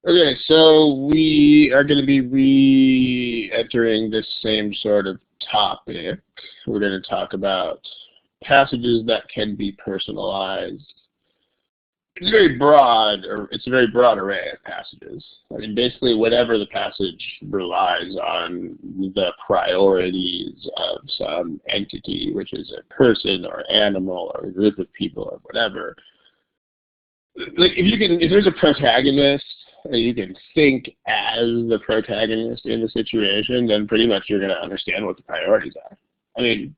Okay, so we are going to be re-entering this same sort of topic. We're going to talk about passages that can be personalized. It's very broad, or it's a very broad array of passages. I mean, basically, whatever the passage relies on the priorities of some entity, which is a person or animal or a group of people or whatever. Like, if there's a protagonist, and you can think as the protagonist in the situation, then pretty much you're going to understand what the priorities are. I mean,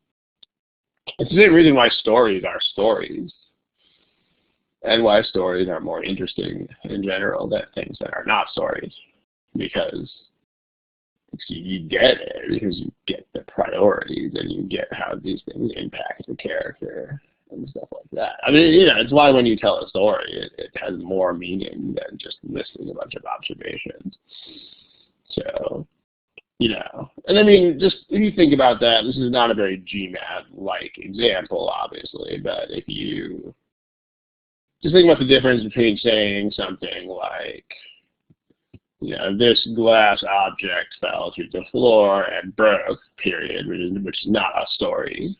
it's the same reason why stories are stories, and why stories are more interesting in general than things that are not stories, because you get it, because you get the priorities, and you get how these things impact the character and stuff like that. I mean, it's why when you tell a story, it has more meaning than just listing a bunch of observations. So, and I mean, just if you think about that, this is not a very GMAT-like example, obviously, but if you just think about the difference between saying something like, this glass object fell to the floor and broke, period, which is not a story,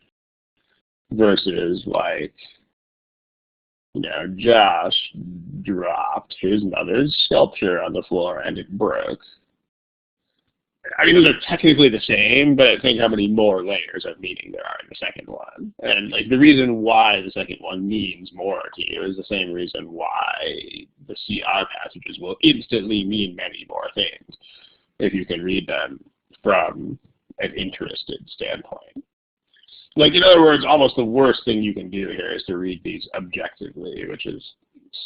versus like, Josh dropped his mother's sculpture on the floor and it broke. I mean, those are technically the same, but think how many more layers of meaning there are in the second one. And like the reason why the second one means more to you is the same reason why the CR passages will instantly mean many more things if you can read them from an interested standpoint. Like, in other words, almost the worst thing you can do here is to read these objectively, which is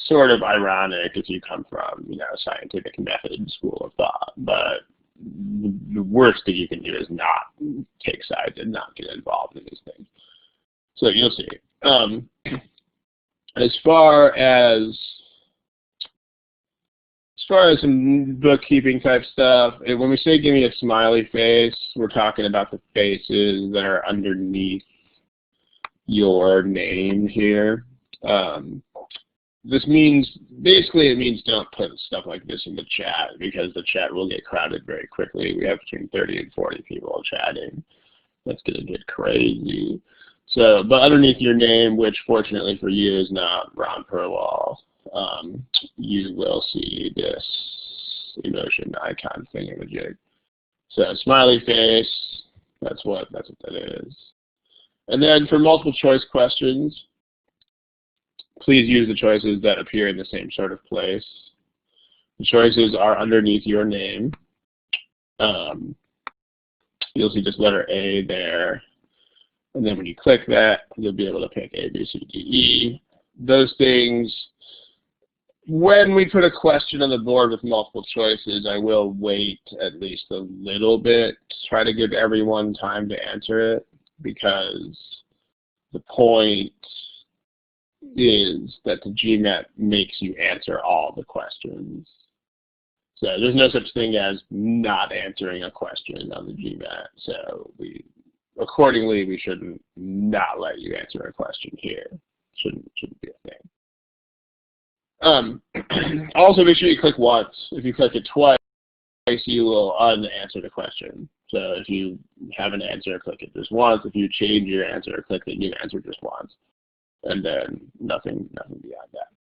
sort of ironic if you come from, a scientific method school of thought. But the worst thing you can do is not take sides and not get involved in these things. So you'll see. As far as some bookkeeping type stuff, when we say give me a smiley face, we're talking about the faces that are underneath your name here. This means, basically it means don't put stuff like this in the chat, because the chat will get crowded very quickly. We have between 30 and 40 people chatting. That's going to get crazy. So, but underneath your name, which fortunately for you is not Ron Perlwall, you will see this emotion icon thingamajig. So smiley face, that's what that is. And then for multiple choice questions, please use the choices that appear in the same sort of place. The choices are underneath your name. You'll see just letter A there. And then when you click that, you'll be able to pick A, B, C, D, E. Those things, when we put a question on the board with multiple choices, I will wait at least a little bit to try to give everyone time to answer it, because the point is that the GMAT makes you answer all the questions. So there's no such thing as not answering a question on the GMAT. So accordingly, we shouldn't not let you answer a question here. Shouldn't be a thing. Also, make sure you click once. If you click it twice, you will unanswer the question. So if you have an answer, click it just once. If you change your answer, click the new answer just once. And then nothing beyond that.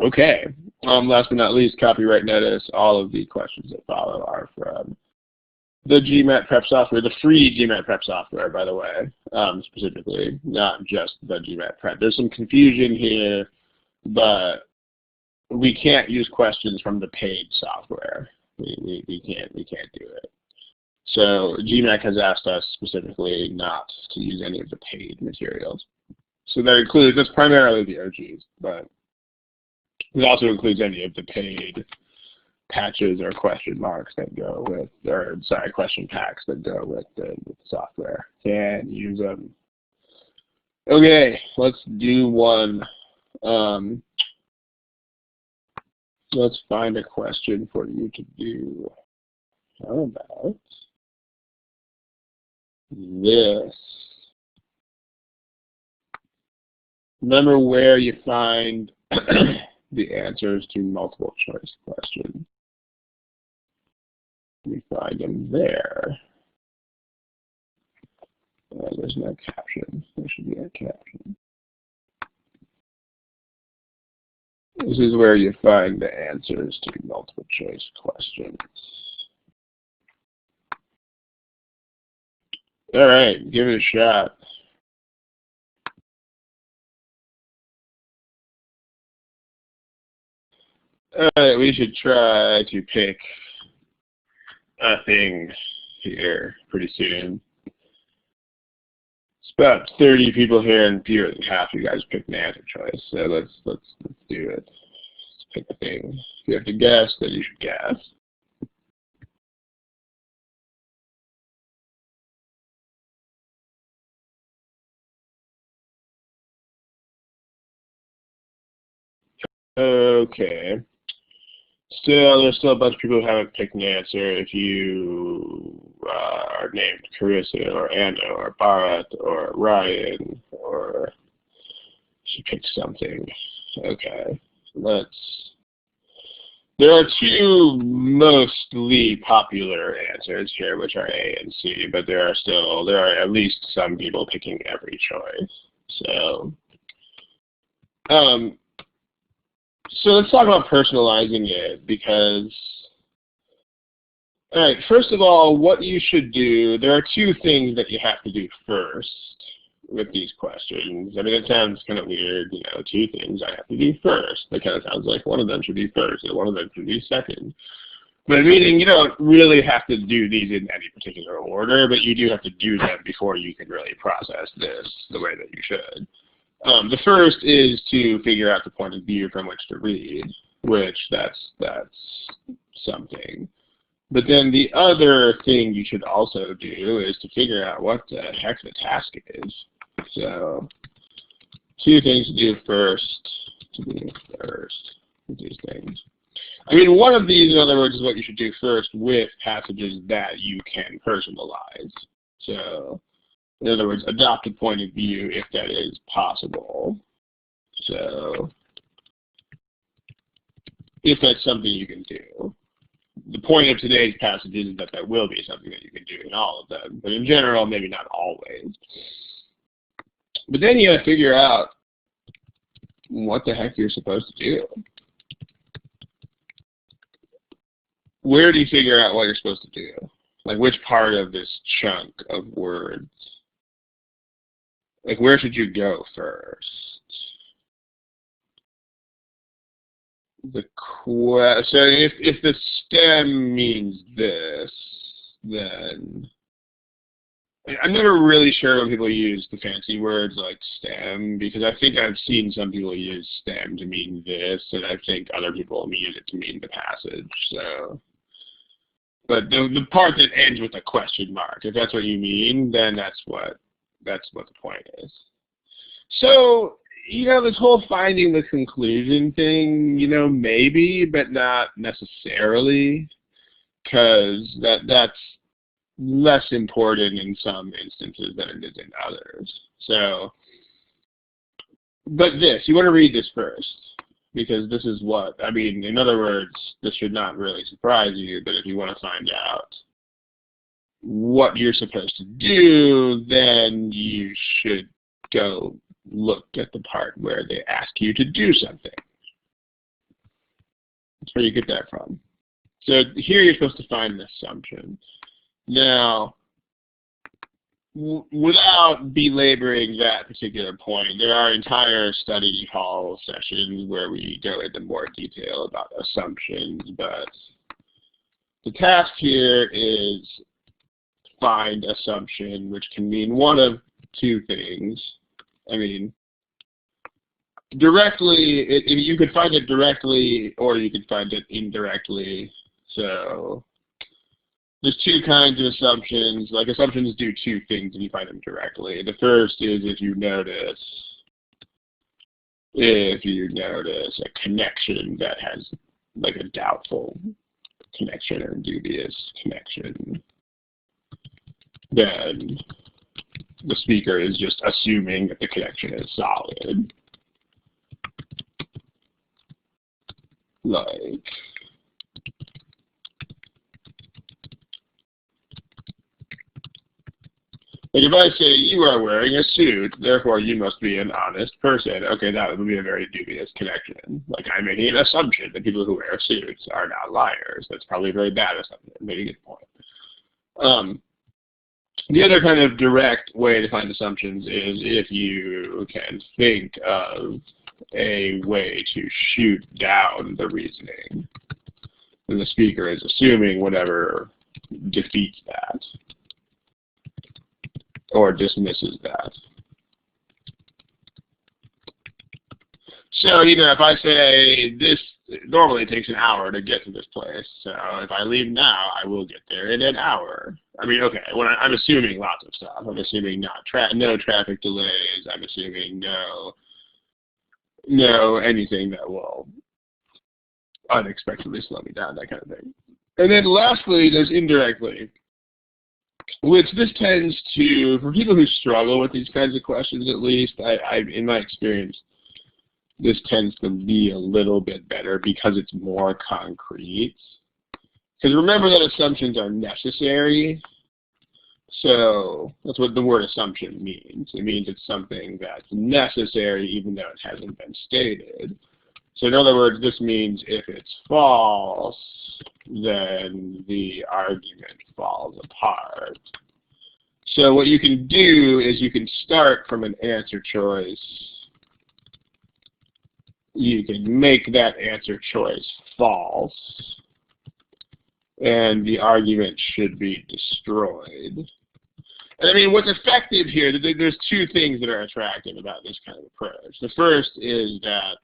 Okay. Last but not least, copyright notice. All of the questions that follow are from the GMAT prep software, the free GMAT prep software, by the way, specifically, not just the GMAT prep. There's some confusion here, but we can't use questions from the paid software. We can't do it. So GMAT has asked us specifically not to use any of the paid materials. So that's primarily the OGs, but it also includes any of the paid patches or question marks that go with, question packs that go with the software. Can use them. Okay, let's do one. Let's find a question for you to do. How about this? Remember where you find the answers to multiple choice questions. We find them there. There's no caption. There should be a caption. This is where you find the answers to multiple choice questions. All right, give it a shot. All right, we should try to pick a thing here pretty soon. It's about 30 people here, and fewer than half of you guys picked an answer choice. So let's do it. Let's pick a thing. If you have to guess, then you should guess. Okay. There's still a bunch of people who haven't picked an answer. If you are named Carissa or Anna or Bharat or Ryan or she picked something. Okay. There are two mostly popular answers here, which are A and C, but there are at least some people picking every choice. So let's talk about personalizing it, because, all right, first of all, what you should do, there are two things that you have to do first with these questions. I mean, it sounds kind of weird, you know, two things I have to do first. That kind of sounds like one of them should be first and one of them should be second. But meaning you don't really have to do these in any particular order, but you do have to do them before you can really process this the way that you should. The first is to figure out the point of view from which to read, which that's something. But then the other thing you should also do is to figure out what the heck the task is. So, two things to do first with these things. I mean, one of these, in other words, is what you should do first with passages that you can personalize. So, in other words, adopt a point of view if that is possible. So, if that's something you can do. The point of today's passage is that that will be something that you can do in all of them, but in general, maybe not always. But then you got to figure out what the heck you're supposed to do. Where do you figure out what you're supposed to do? Like, which part of this chunk of words? Like, where should you go first? So if the stem means this, then I'm never really sure when people use the fancy words like stem, because I think I've seen some people use stem to mean this, and I think other people use it to mean the passage. So, but the part that ends with a question mark, if that's what you mean, then that's what the point is. So, you know, this whole finding the conclusion thing, you know, maybe, but not necessarily, because that's less important in some instances than it is in others. So, but you want to read this first, because this is what, I mean, in other words, this should not really surprise you, but if you want to find out what you're supposed to do, then you should go look at the part where they ask you to do something. That's where you get that from. So here you're supposed to find an assumption. Now, without belaboring that particular point, there are entire study hall sessions where we go into more detail about assumptions, but the task here is find assumption, which can mean one of two things. I mean, directly, you could find it directly or you could find it indirectly. So there's two kinds of assumptions. Like, assumptions do two things if you find them directly. The first is if you notice a connection that has like a doubtful connection or dubious connection, then the speaker is just assuming that the connection is solid. Like if I say you are wearing a suit, therefore you must be an honest person, okay, that would be a very dubious connection. Like I'm making an assumption that people who wear suits are not liars. That's probably a very bad assumption. Maybe a good point. The other kind of direct way to find assumptions is if you can think of a way to shoot down the reasoning. And the speaker is assuming whatever defeats that or dismisses that. So, if I say this normally takes an hour to get to this place, so if I leave now, I will get there in an hour. I mean, okay, when I'm assuming lots of stuff. I'm assuming no traffic delays. I'm assuming no anything that will unexpectedly slow me down, that kind of thing. And then lastly, there's indirectly, which this tends to, for people who struggle with these kinds of questions at least, in my experience, this tends to be a little bit better because it's more concrete. Because remember that assumptions are necessary. So that's what the word assumption means. It means it's something that's necessary even though it hasn't been stated. So in other words, this means if it's false, then the argument falls apart. So what you can do is you can start from an answer choice. You can make that answer choice false, and the argument should be destroyed. And I mean, what's effective here, there's two things that are attractive about this kind of approach. The first is that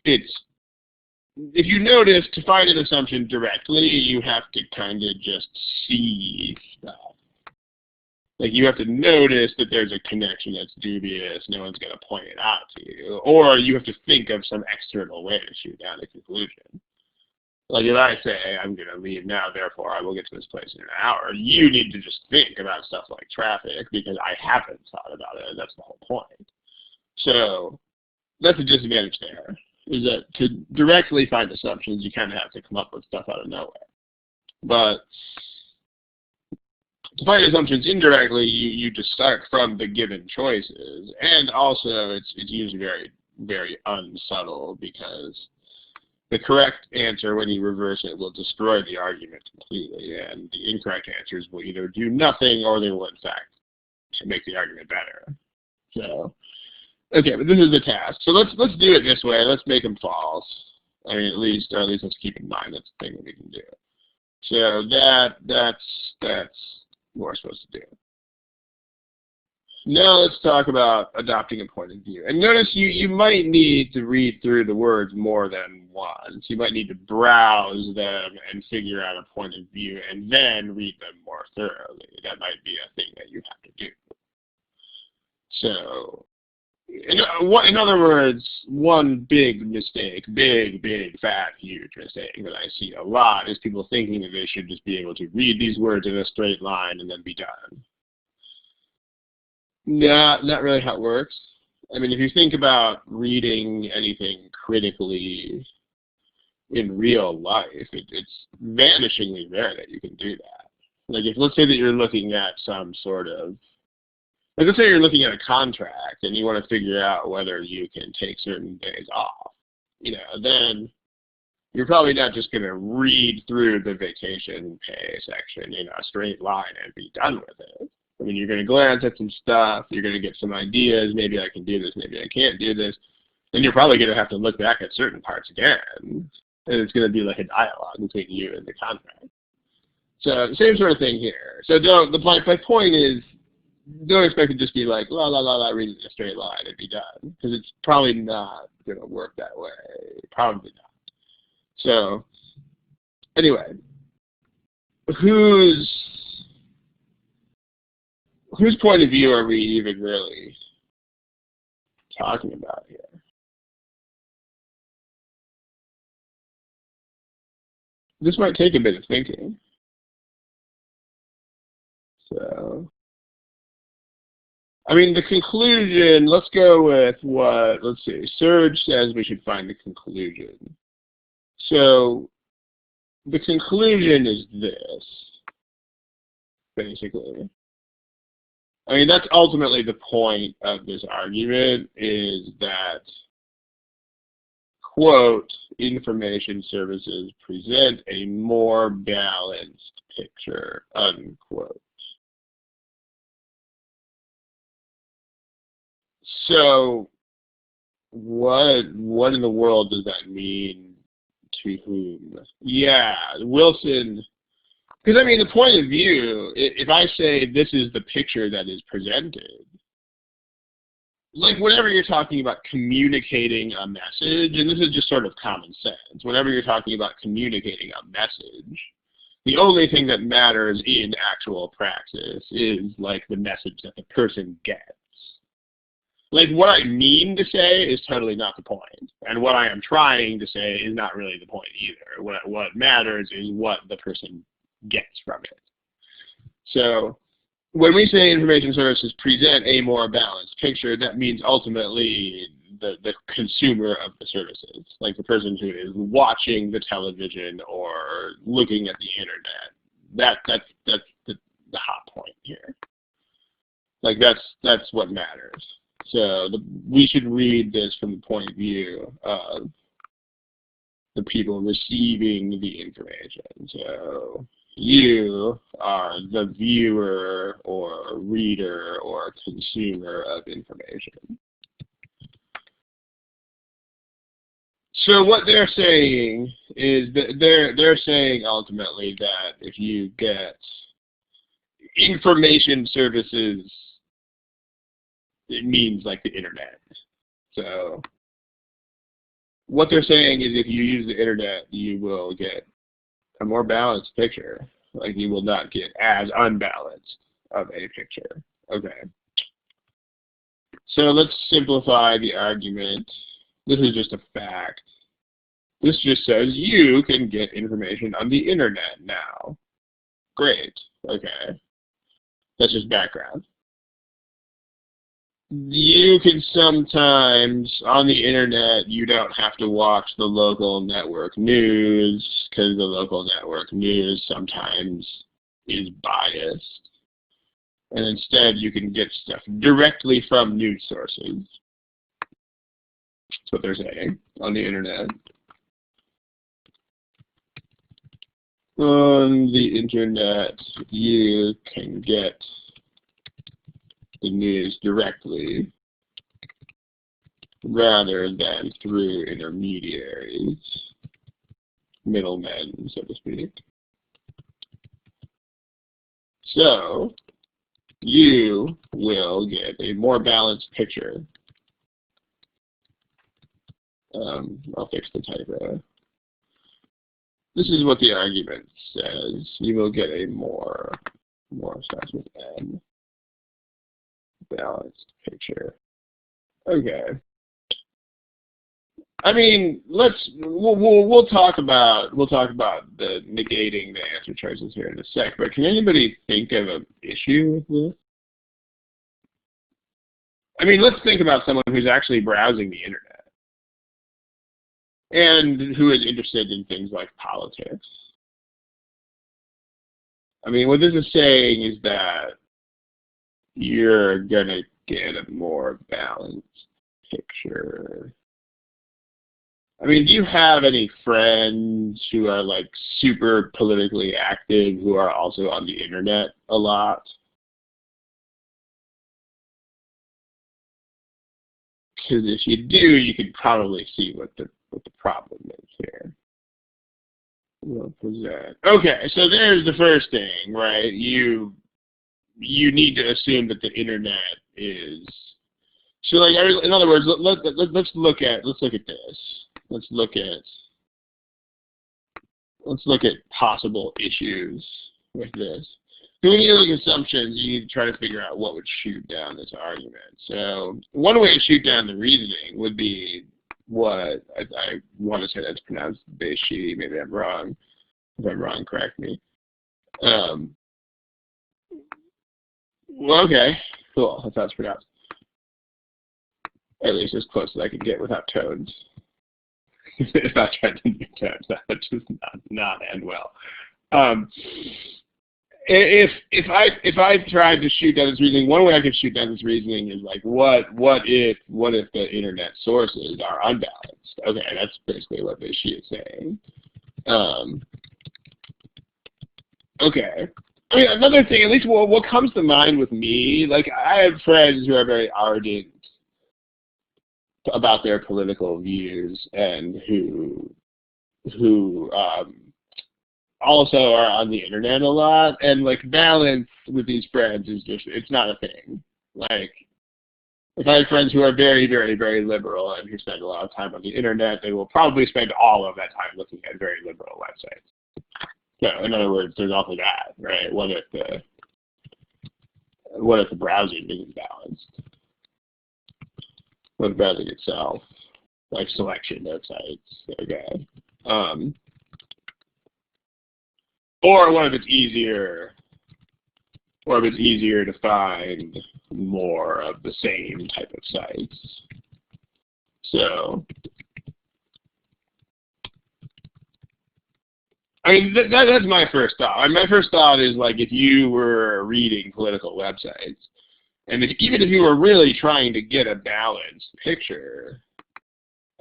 if you notice, to find an assumption directly, you have to kind of just see stuff. Like you have to notice that there's a connection that's dubious, no one's going to point it out to you, or you have to think of some external way to shoot down a conclusion. Like if I say, I'm going to leave now, therefore I will get to this place in an hour, you need to just think about stuff like traffic because I haven't thought about it, and that's the whole point. So that's a disadvantage there, is that to directly find assumptions, you kind of have to come up with stuff out of nowhere. But to find assumptions indirectly, you just start from the given choices, and also it's usually very, very unsubtle because the correct answer, when you reverse it, will destroy the argument completely, and the incorrect answers will either do nothing or they will, in fact, make the argument better. So, okay, but this is the task. So let's do it this way. Let's make them false. I mean, at least let's keep in mind that's the thing that we can do. So that's what we're supposed to do. Now let's talk about adopting a point of view. And notice you might need to read through the words more than once. You might need to browse them and figure out a point of view and then read them more thoroughly. That might be a thing that you have to do. So, in other words, one big mistake, big, fat, huge mistake that I see a lot is people thinking that they should just be able to read these words in a straight line and then be done. Not really how it works. I mean, if you think about reading anything critically in real life, it's vanishingly rare that you can do that. Like, let's say that you're looking at some sort of, like, let's say you're looking at a contract and you want to figure out whether you can take certain days off, then you're probably not just going to read through the vacation pay section in a straight line and be done with it. I mean, you're going to glance at some stuff, you're going to get some ideas, maybe I can do this, maybe I can't do this, then you're probably going to have to look back at certain parts again, and it's going to be like a dialogue between you and the contract. So, same sort of thing here. So my point is, don't expect to just be like, la, la, la, la, read it in a straight line and be done, because it's probably not going to work that way. Probably not. So, anyway, whose point of view are we even really talking about here? This might take a bit of thinking. So, I mean, the conclusion, let's go with let's see, Serge says we should find the conclusion. So the conclusion is this, basically. I mean, that's ultimately the point of this argument, is that, quote, information services present a more balanced picture, unquote. So what in the world does that mean to whom? Yeah, Wilson, because I mean, the point of view, if I say this is the picture that is presented, like whenever you're talking about communicating a message, and this is just sort of common sense, whenever you're talking about communicating a message, the only thing that matters in actual praxis is like the message that the person gets. Like what I mean to say is totally not the point, and what I am trying to say is not really the point either. What matters is what the person gets from it. So when we say information services present a more balanced picture, that means ultimately the consumer of the services, like the person who is watching the television or looking at the internet. That's the hot point here. Like that's what matters. So we should read this from the point of view of the people receiving the information. So you are the viewer or reader or consumer of information. So what they're saying is that they're saying ultimately that if you get information services, it means like the internet. So what they're saying is if you use the internet, you will get a more balanced picture. Like you will not get as unbalanced of a picture. Okay. So let's simplify the argument. This is just a fact. This just says you can get information on the internet now. Great. Okay. That's just background. You can sometimes, on the internet, you don't have to watch the local network news, because the local network news sometimes is biased. And instead, you can get stuff directly from news sources. That's what they're saying on the internet. On the internet, you can get the news directly rather than through intermediaries, middlemen, so to speak. So you will get a more balanced picture. I'll fix the typo. This is what the argument says. You will get a more starts with N, balanced picture. Okay. I mean, we'll talk about the negating the answer choices here in a sec. But can anybody think of an issue with this? I mean, let's think about someone who's actually browsing the internet and who is interested in things like politics. I mean, what this is saying is that you're gonna get a more balanced picture. I mean, do you have any friends who are like super politically active who are also on the internet a lot? Because if you do, you could probably see what the problem is here. We'll present. Okay, so there's the first thing, right? You need to assume that the internet is. So, like, in other words, let's look at this. Let's look at possible issues with this. So when you look at assumptions, you need to try to figure out what would shoot down this argument. So one way to shoot down the reasoning would be what I want to say that's pronounced Beishi. Maybe I'm wrong. If I'm wrong, correct me. Well, okay, cool. That's how it's pronounced. At least as close as I can get without tones. if I tried to do that would just not end well. Um, if I tried to shoot down this reasoning, one way I could shoot down this reasoning is like, what if the internet sources are unbalanced? Okay, that's basically what this sheet is saying. Okay. I mean, another thing, at least what comes to mind with me, like I have friends who are very ardent about their political views and who also are on the internet a lot, and like balance with these friends is just, it's not a thing. Like if I have friends who are very, very, very liberal and who spend a lot of time on the internet, they will probably spend all of that time looking at very liberal websites. So in other words, there's also that, right? What if the browsing isn't balanced? What if browsing itself, like selection of sites, okay? Or what if it's easier? Or if it's easier to find more of the same type of sites? So, I mean, that's my first thought. I mean, my first thought is like if you were reading political websites, and even if you were really trying to get a balanced picture,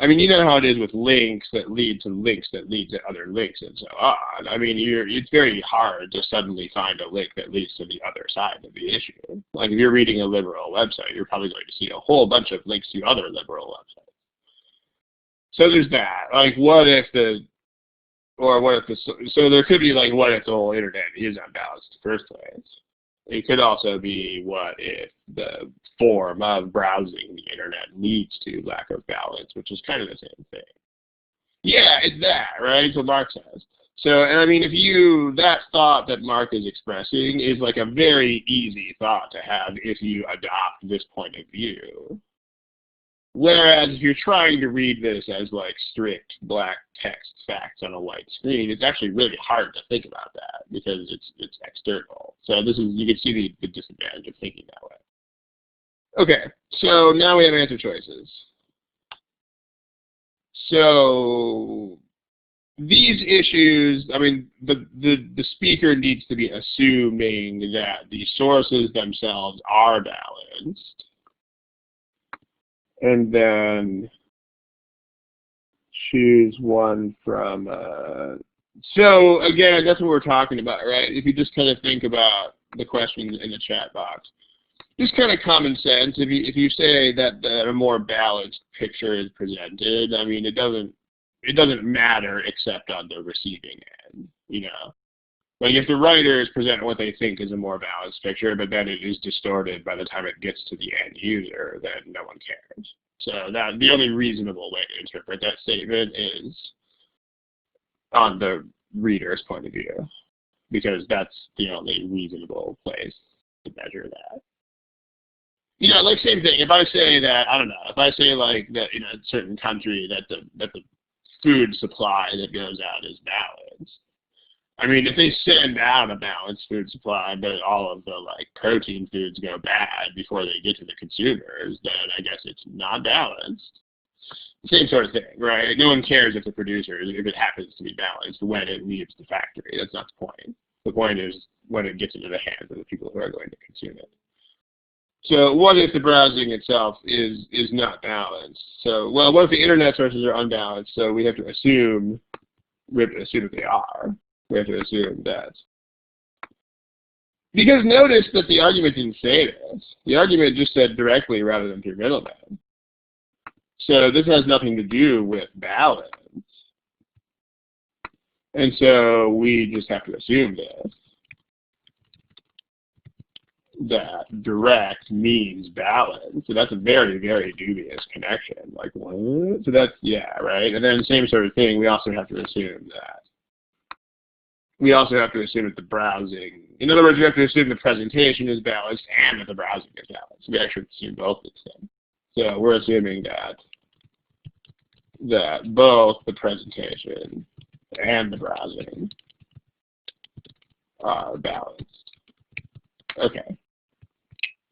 I mean, you know how it is with links that lead to links that lead to other links and so on. I mean, it's very hard to suddenly find a link that leads to the other side of the issue. Like if you're reading a liberal website, you're probably going to see a whole bunch of links to other liberal websites. So there's that. Like, so there could be like, what if the whole internet is unbalanced in the first place? It could also be, what if the form of browsing the internet leads to lack of balance, which is kind of the same thing. Yeah, it's that, right? It's what Mark says. So, and I mean, that thought that Mark is expressing is like a very easy thought to have if you adopt this point of view. Whereas if you're trying to read this as like strict black text facts on a white screen, it's actually really hard to think about that because it's external. So you can see the disadvantage of thinking that way. Okay, so now we have answer choices. So these issues, I mean, the speaker needs to be assuming that the sources themselves are balanced. And then choose one from, so again, that's what we're talking about, right? If you just kind of think about the questions in the chat box, just kind of common sense, if you say that a more balanced picture is presented, I mean, it doesn't matter except on the receiving end, you know? Like if the writers present what they think is a more balanced picture, but then it is distorted by the time it gets to the end user, then no one cares. So the only reasonable way to interpret that statement is on the reader's point of view, because that's the only reasonable place to measure that. You know, like same thing. If I say that, I don't know, if I say like that in a certain country that the food supply that goes out is balanced, I mean, if they send out a balanced food supply, but all of the like protein foods go bad before they get to the consumers, then I guess it's not balanced. Same sort of thing, right? No one cares if if it happens to be balanced when it leaves the factory. That's not the point. The point is when it gets into the hands of the people who are going to consume it. So what if the browsing itself is not balanced? So, well, what if the internet sources are unbalanced? So we have to assume that they are. We have to assume that. Because notice that the argument didn't say this. The argument just said directly rather than through middlemen. So this has nothing to do with balance. And so we just have to assume this. That direct means balance. So that's a very, very dubious connection. Like, what? So that's, yeah, right? And then same sort of thing, we also have to assume that. We also have to assume that the browsing, in other words, we have to assume the presentation is balanced and that the browsing is balanced. We actually assume both these things. So we're assuming that both the presentation and the browsing are balanced. Okay.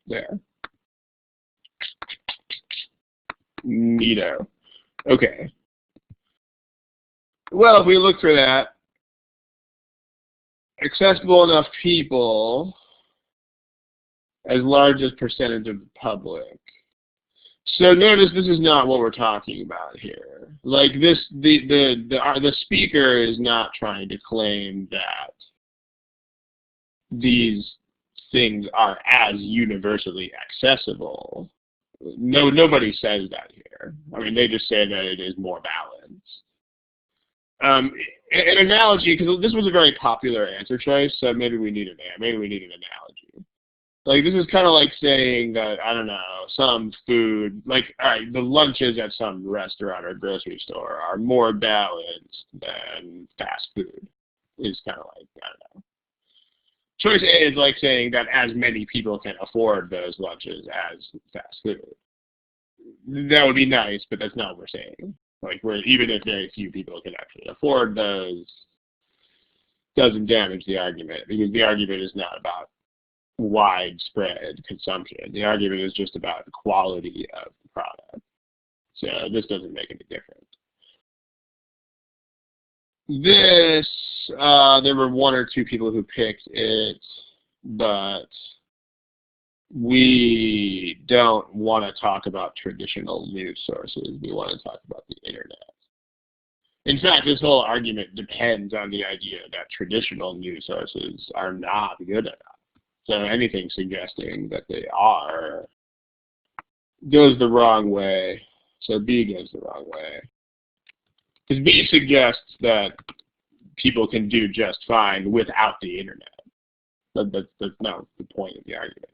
There. Neato. Okay. Well, if we look for that, accessible enough people as large as percentage of the public. So notice this is not what we're talking about here. Like this, the speaker is not trying to claim that these things are as universally accessible. No, nobody says that here. I mean, they just say that it is more balanced. An analogy, because this was a very popular answer choice, so maybe we need an analogy. Like, this is kind of like saying that, I don't know, some food, like, all right, the lunches at some restaurant or grocery store are more balanced than fast food. Is kind of like, I don't know. Choice A is like saying that as many people can afford those lunches as fast food. That would be nice, but that's not what we're saying. Like, even if very few people can actually afford those, doesn't damage the argument, because the argument is not about widespread consumption. The argument is just about the quality of the product. So this doesn't make any difference. This, there were one or two people who picked it, but we don't want to talk about traditional news sources. We want to talk about the internet. In fact, this whole argument depends on the idea that traditional news sources are not good enough. So anything suggesting that they are goes the wrong way. So B goes the wrong way. Because B suggests that people can do just fine without the internet. That's not the point of the argument.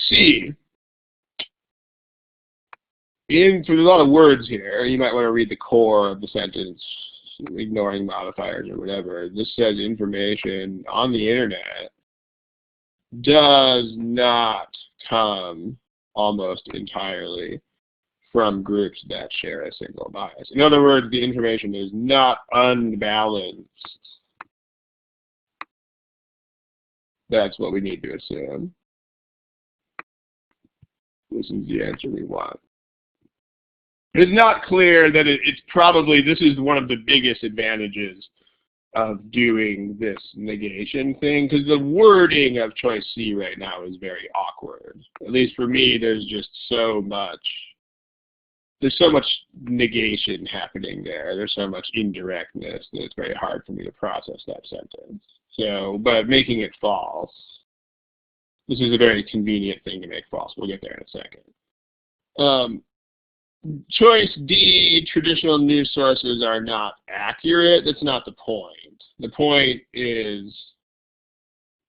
C. There's a lot of words here. You might want to read the core of the sentence, ignoring modifiers or whatever. This says information on the internet does not come almost entirely from groups that share a single bias. In other words, the information is not unbalanced. That's what we need to assume. This is the answer we want. It's not clear that it's probably, this is one of the biggest advantages of doing this negation thing, because the wording of choice C right now is very awkward. At least for me, there's so much negation happening there. There's so much indirectness that it's very hard for me to process that sentence. So, but making it false, this is a very convenient thing to make false. We'll get there in a second. Choice D, traditional news sources are not accurate. That's not the point. The point is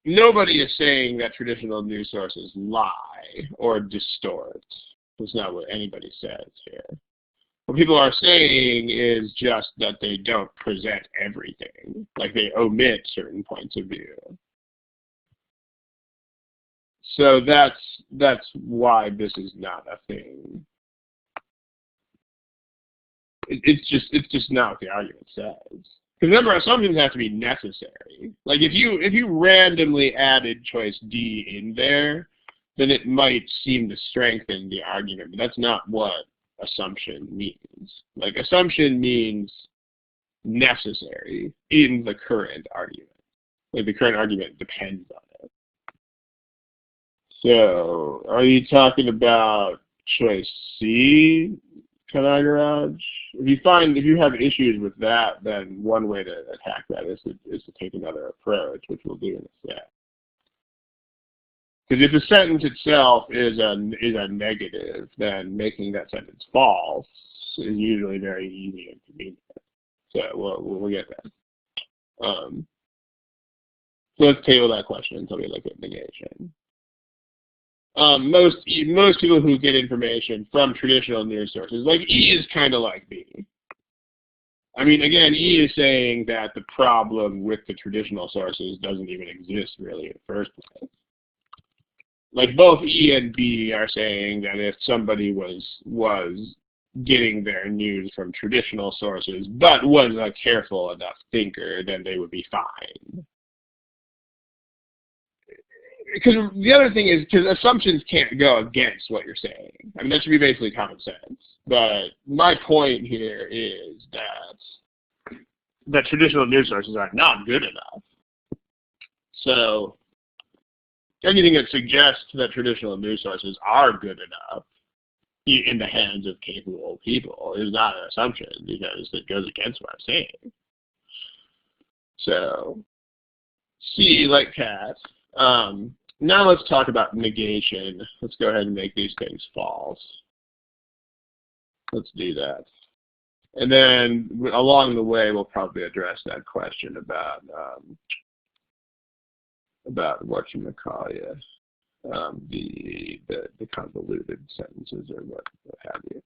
nobody is saying that traditional news sources lie or distort. That's not what anybody says here. What people are saying is just that they don't present everything, like they omit certain points of view. So that's why this is not a thing. It's just not what the argument says. Because remember, assumptions have to be necessary. Like if you randomly added choice D in there, then it might seem to strengthen the argument, but that's not what assumption means. Like assumption means necessary in the current argument. Like the current argument depends on it. So, are you talking about choice C, Kanai Garage? If you have issues with that, then one way to attack that is to take another approach, which we'll do in a sec. Because if the sentence itself is a negative, then making that sentence false is usually very easy and convenient. So we'll get there. So let's table that question until we look at negation. Most people who get information from traditional news sources, like E is kind of like B. I mean, again, E is saying that the problem with the traditional sources doesn't even exist really in the first place. Like both E and B are saying that if somebody was getting their news from traditional sources, but was a careful enough thinker, then they would be fine. because the other thing is, because assumptions can't go against what you're saying. I mean, that should be basically common sense. But my point here is that traditional news sources are not good enough. So anything that suggests that traditional news sources are good enough in the hands of capable people is not an assumption, because it goes against what I'm saying. So, C, like cat. Now let's talk about negation. Let's go ahead and make these things false. Let's do that. And then along the way, we'll probably address that question about whatchamacallit, the convoluted sentences or what have you.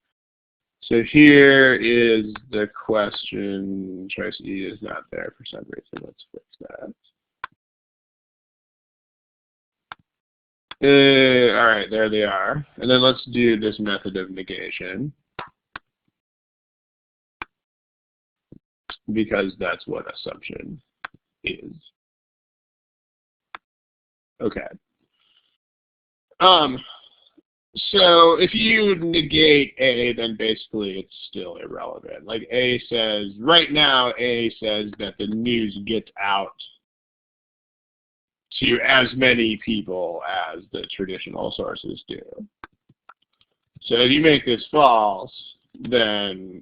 So here is the question. Choice E is not there for some reason. Let's fix that. All right, there they are. And then let's do this method of negation, because that's what assumption is. Okay. So if you negate A, then basically it's still irrelevant. Like A says, right now A says that the news gets out to as many people as the traditional sources do. So if you make this false, then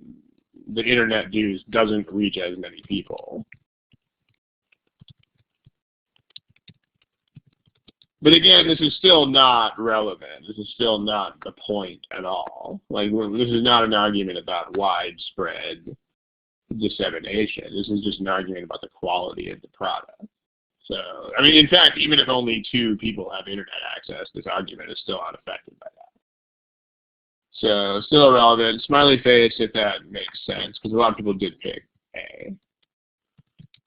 the internet news doesn't reach as many people. But again, this is still not relevant. This is still not the point at all. Like, this is not an argument about widespread dissemination. This is just an argument about the quality of the product. So, I mean, in fact, even if only 2 people have internet access, this argument is still unaffected by that. So, still irrelevant. Smiley face, if that makes sense, because a lot of people did pick A.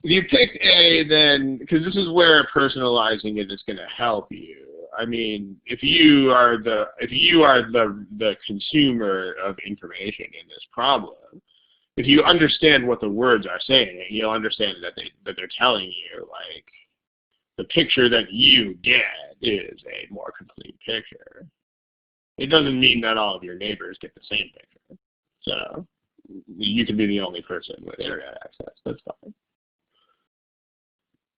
If you picked A, then, because this is where personalizing it is going to help you. I mean, if you are the consumer of information in this problem, if you understand what the words are saying, you'll understand that they're telling you, like, the picture that you get is a more complete picture. It doesn't mean that all of your neighbors get the same picture. So you can be the only person with internet access. That's fine.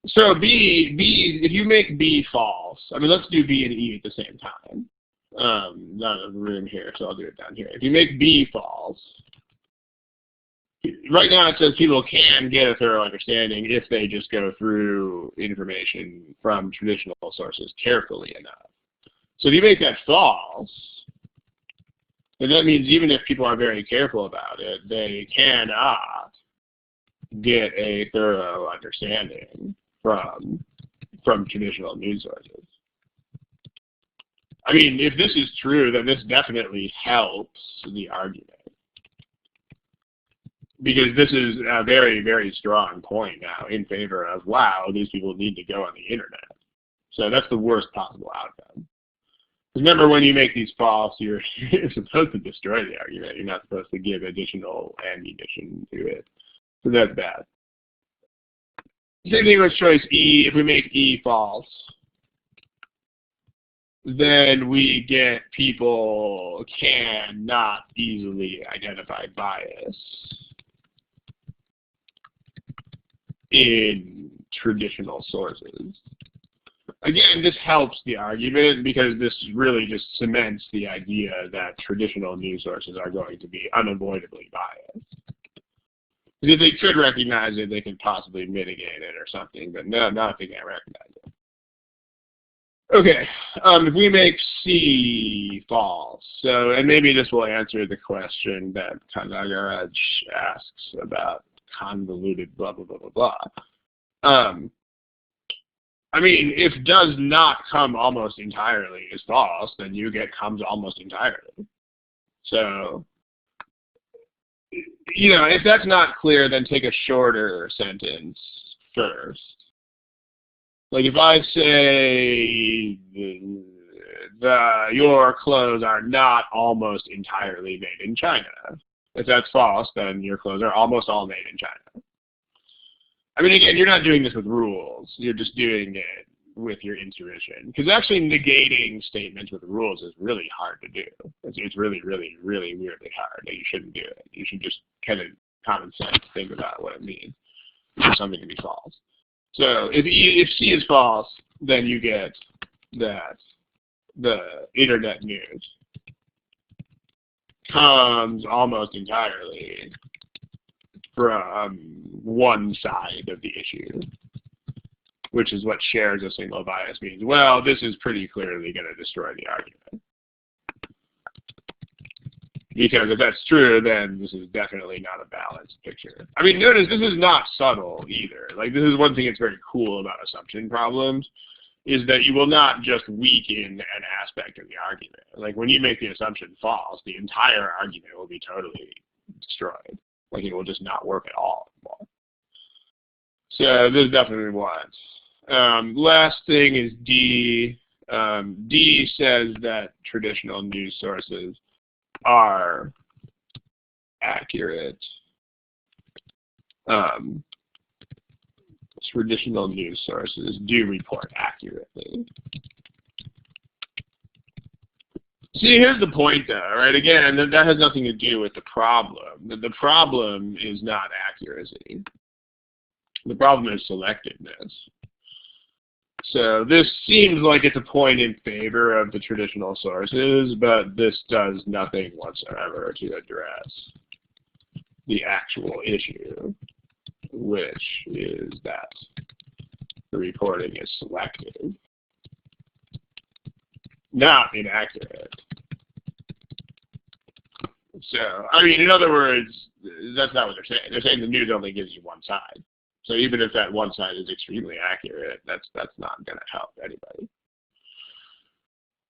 So B, if you make B false, I mean, let's do B and E at the same time. Not enough room here, so I'll do it down here. If you make B false, right now it says people can get a thorough understanding if they just go through information from traditional sources carefully enough. So if you make that false, then that means even if people are very careful about it, they cannot get a thorough understanding from traditional news sources. I mean, if this is true, then this definitely helps the argument, because this is a very, very strong point now in favor of, wow, these people need to go on the internet. So that's the worst possible outcome. Remember, when you make these false, you're supposed to destroy the argument. You're not supposed to give additional ammunition to it. So that's bad. Same thing with choice E. If we make E false, then we get people cannot easily identify bias in traditional sources. Again, this helps the argument, because this really just cements the idea that traditional news sources are going to be unavoidably biased. If they could recognize it, they could possibly mitigate it or something, but no, not if they can't recognize it. Okay, if we make C false, so, and maybe this will answer the question that Kandagaraj asks about convoluted blah, blah, blah, blah, blah. I mean, if does not come almost entirely is false, then you get comes almost entirely. So, you know, if that's not clear, then take a shorter sentence first. Like if I say your clothes are not almost entirely made in China. If that's false, then your clothes are almost all made in China. I mean, again, you're not doing this with rules. You're just doing it with your intuition. Because actually negating statements with rules is really hard to do. It's really, really, really weirdly hard. And you shouldn't do it. You should just kind of common sense think about what it means for something to be false. So if C is false, then you get that the internet news comes almost entirely from one side of the issue, which is what shares a single bias means. Well, this is pretty clearly going to destroy the argument. Because if that's true, then this is definitely not a balanced picture. I mean, notice this is not subtle either. Like, this is one thing that's very cool about assumption problems, is that you will not just weaken an aspect of the argument. Like, when you make the assumption false, the entire argument will be totally destroyed. Like, it will just not work at all anymore. So this is definitely one. Last thing is D. D says that traditional news sources are accurate. Traditional news sources do report accurately. See, here's the point, though, right? Again, that has nothing to do with the problem. The problem is not accuracy. The problem is selectiveness. So this seems like it's a point in favor of the traditional sources, but this does nothing whatsoever to address the actual issue, which is that the reporting is selective, not inaccurate. So, I mean, in other words, that's not what they're saying. They're saying the news only gives you one side. So even if that one side is extremely accurate, that's not going to help anybody.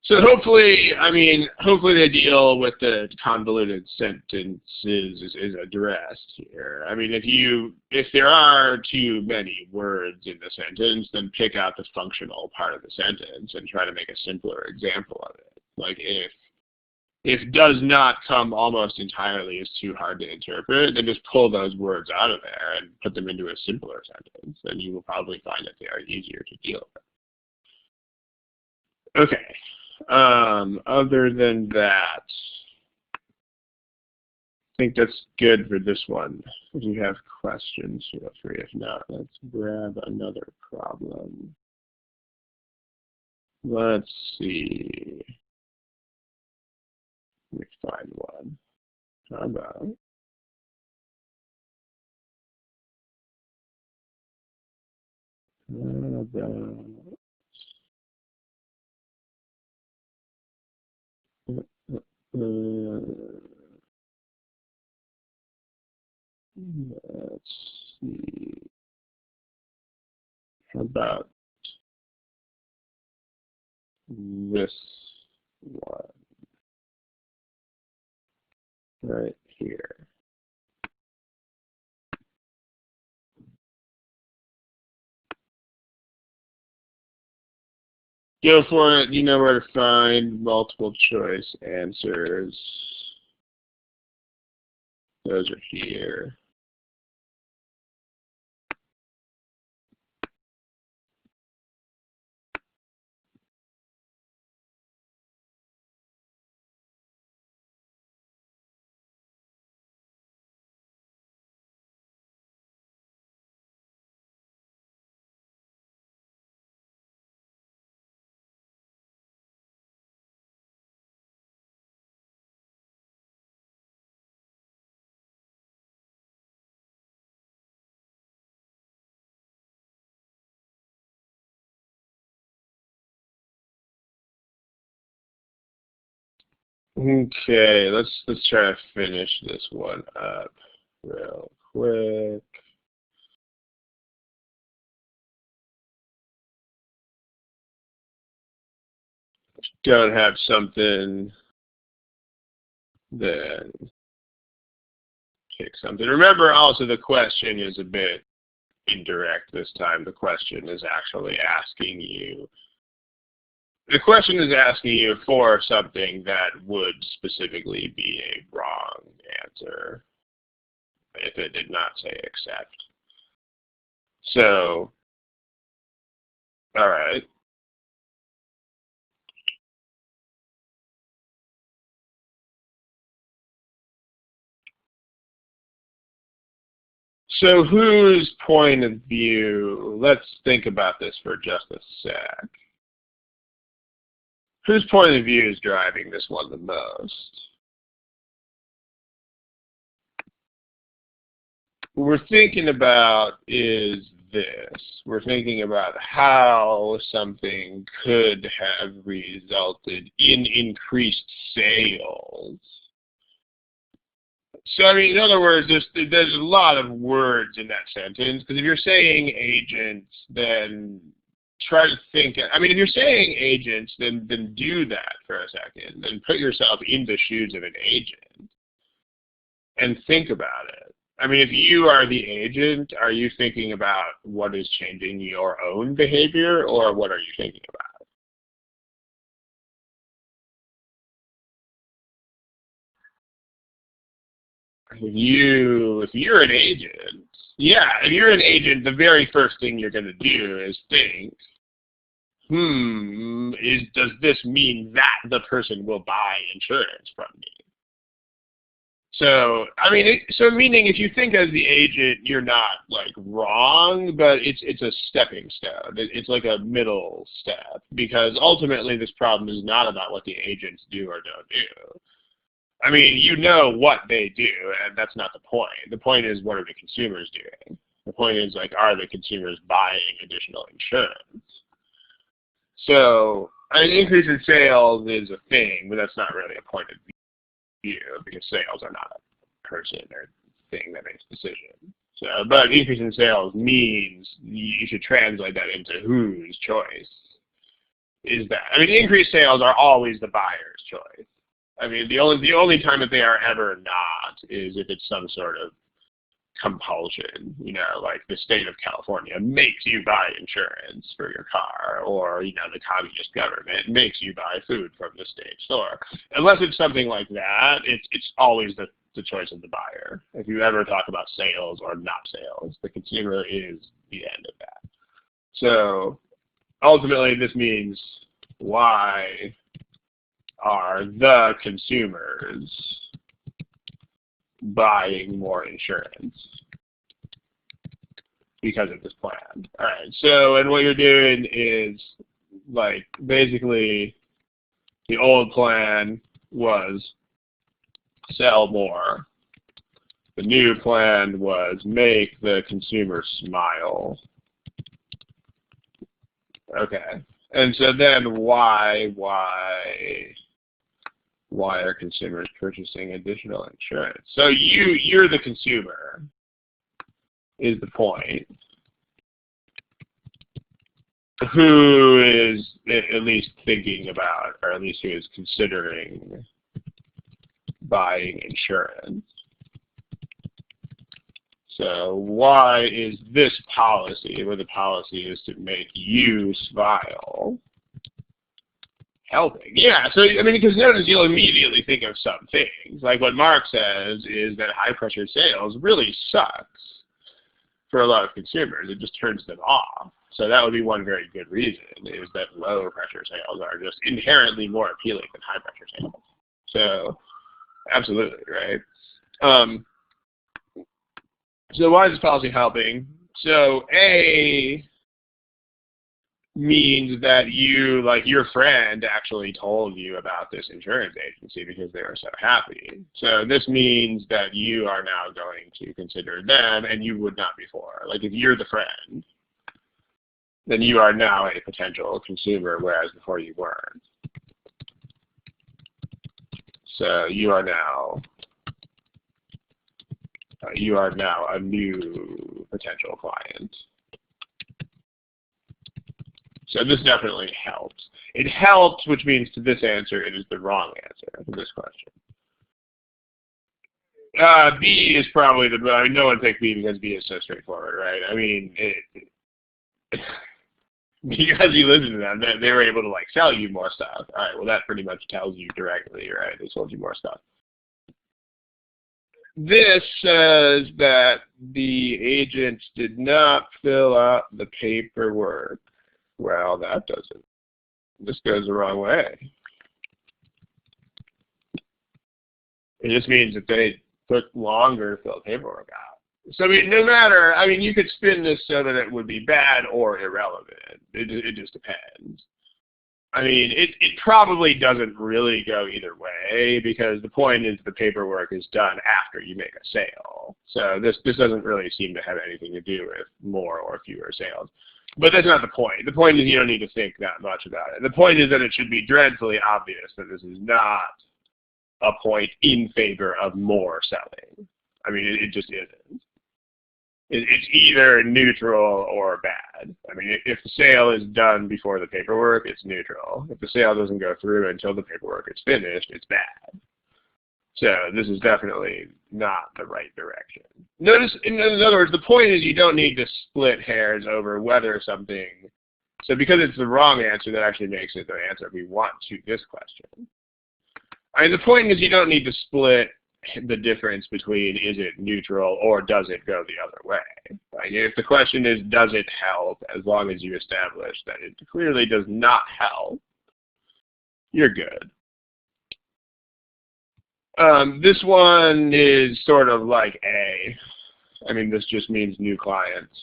So hopefully, hopefully they deal with the convoluted sentences is addressed here. I mean, if there are too many words in the sentence, then pick out the functional part of the sentence and try to make a simpler example of it. Like if does not come almost entirely is too hard to interpret, then just pull those words out of there and put them into a simpler sentence, and you will probably find that they are easier to deal with. Okay. Other than that, I think that's good for this one. If you have questions, feel free. If not, let's grab another problem. Let's see. Let me find one. How about let's see. How about this one right here? Go for it. You know where to find multiple choice answers. Those are here. Okay, let's try to finish this one up real quick. If you don't have something, then pick something. Remember also the question is a bit indirect this time. The question is actually asking you for something that would specifically be a wrong answer if it did not say accept. So, all right. So whose point of view, let's think about this for just a sec. Whose point of view is driving this one the most? What we're thinking about is this. We're thinking about how something could have resulted in increased sales. So, I mean, in other words, there's a lot of words in that sentence, because if you're saying agents, then try to think, I mean, if you're saying agents, then do that for a second, and put yourself in the shoes of an agent and think about it. I mean, if you are the agent, are you thinking about what is changing your own behavior, or what are you thinking about? If you're an agent, yeah, if you're an agent, the very first thing you're going to do is think, does this mean that the person will buy insurance from me? So, I mean, so meaning if you think as the agent, you're not like wrong, but it's a stepping stone. It's like a middle step, because ultimately this problem is not about what the agents do or don't do. I mean, you know what they do, and that's not the point. The point is, what are the consumers doing? The point is, like, are the consumers buying additional insurance? So, an increase in sales is a thing, but that's not really a point of view, because sales are not a person or thing that makes decisions. So, but increase in sales means you should translate that into whose choice is that. I mean, increased sales are always the buyer's choice. I mean, the only time that they are ever not is if it's some sort of compulsion, you know, like the state of California makes you buy insurance for your car, or, you know, the communist government makes you buy food from the state store. Unless it's something like that, it's always the choice of the buyer. If you ever talk about sales or not sales, the consumer is the end of that. So ultimately this means, why are the consumers buying more insurance? Because of this plan. All right, so, and what you're doing is, like, basically the old plan was sell more. The new plan was make the consumer smile. Okay, and so then why are consumers purchasing additional insurance? So you're the consumer, is the point, who is at least thinking about, or at least who is considering buying insurance. So why is this policy, where the policy is to make you smile, helping? Yeah, so, I mean, because notice you'll immediately think of some things. Like what Mark says is that high-pressure sales really sucks for a lot of consumers. It just turns them off. So that would be one very good reason, is that low-pressure sales are just inherently more appealing than high-pressure sales. So absolutely, right? So why is this policy helping? So A means that you, like, your friend actually told you about this insurance agency because they were so happy. So this means that you are now going to consider them, and you would not before. Like, if you're the friend, then you are now a potential consumer, whereas before you weren't. So you are now a new potential client. So this definitely helps. It helps, which means to this answer, it is the wrong answer to this question. B is probably the, I mean, no one picked B because B is so straightforward, right? I mean, because you listen to them, they were able to, like, sell you more stuff. All right, well, that pretty much tells you directly, right? They sold you more stuff. This says that the agents did not fill out the paperwork. Well, that doesn't. This goes the wrong way. It just means that they took longer to fill paperwork out. So I mean, no matter, I mean, you could spin this so that it would be bad or irrelevant. It just depends. I mean, it probably doesn't really go either way because the point is the paperwork is done after you make a sale. So this doesn't really seem to have anything to do with more or fewer sales. But that's not the point. The point is you don't need to think that much about it. The point is that it should be dreadfully obvious that this is not a point in favor of more selling. I mean, it just isn't. It's either neutral or bad. I mean, if the sale is done before the paperwork, it's neutral. If the sale doesn't go through until the paperwork is finished, it's bad. So this is definitely not the right direction. Notice, in other words, the point is you don't need to split hairs over whether something, so because it's the wrong answer, that actually makes it the answer we want to this question. I mean, the point is you don't need to split the difference between is it neutral or does it go the other way. Like if the question is does it help, as long as you establish that it clearly does not help, you're good. This one is sort of like A. I mean, this just means new clients.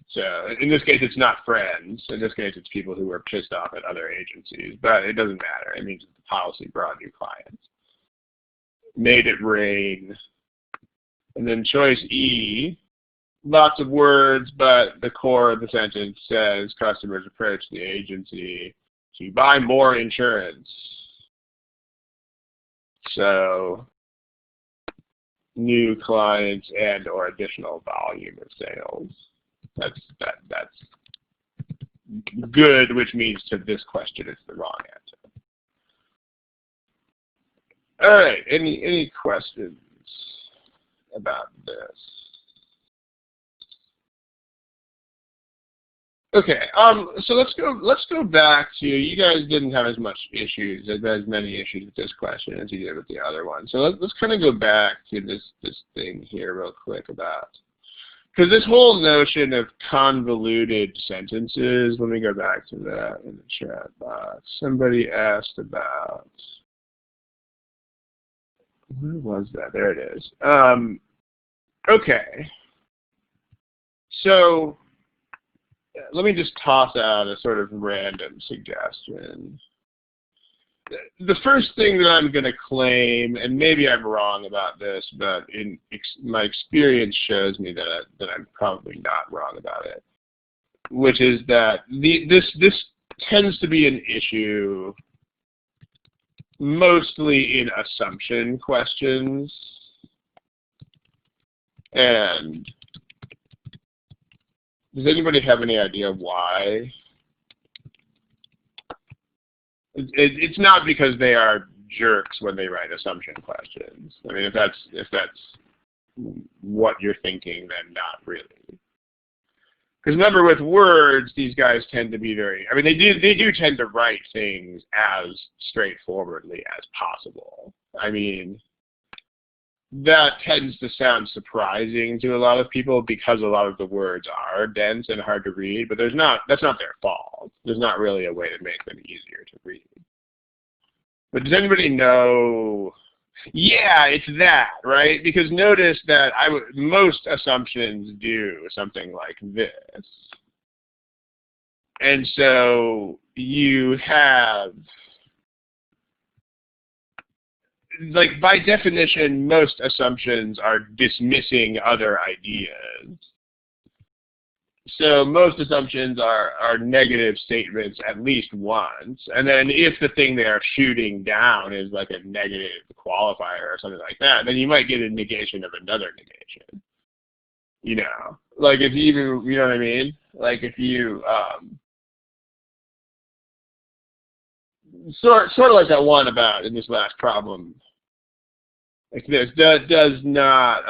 So in this case, it's not friends. In this case, it's people who were pissed off at other agencies. But it doesn't matter. It means the policy brought new clients. Made it rain. And then choice E, lots of words, but the core of the sentence says customers approach the agency to buy more insurance. So new clients and or additional volume of sales. That's good, which means to this question it's the wrong answer. All right, any questions about this? Okay, so let's go back to, you guys didn't have as many issues with this question as you did with the other one. So let's kind of go back to this thing here real quick about, because this whole notion of convoluted sentences, let me go back to that in the chat box. Somebody asked about, where was that? There it is. Okay. So let me just toss out a sort of random suggestion. The first thing that I'm going to claim, and maybe I'm wrong about this, but my experience shows me that I'm probably not wrong about it, which is that this tends to be an issue mostly in assumption questions. And does anybody have any idea why? It's not because they are jerks when they write assumption questions. I mean, if that's what you're thinking, then not really. Because remember, with words, these guys tend to be very, I mean, they do tend to write things as straightforwardly as possible. I mean, that tends to sound surprising to a lot of people because a lot of the words are dense and hard to read, but that's not their fault. There's not really a way to make them easier to read. But does anybody know? Yeah, it's that, right? Because notice that most assumptions do something like this. And so you have, like, by definition, most assumptions are dismissing other ideas. So most assumptions are negative statements at least once. And then if the thing they are shooting down is like a negative qualifier or something like that, then you might get a negation of another negation. You know, like if you know what I mean? Like if you, sort of like that one about in this last problem, like this does not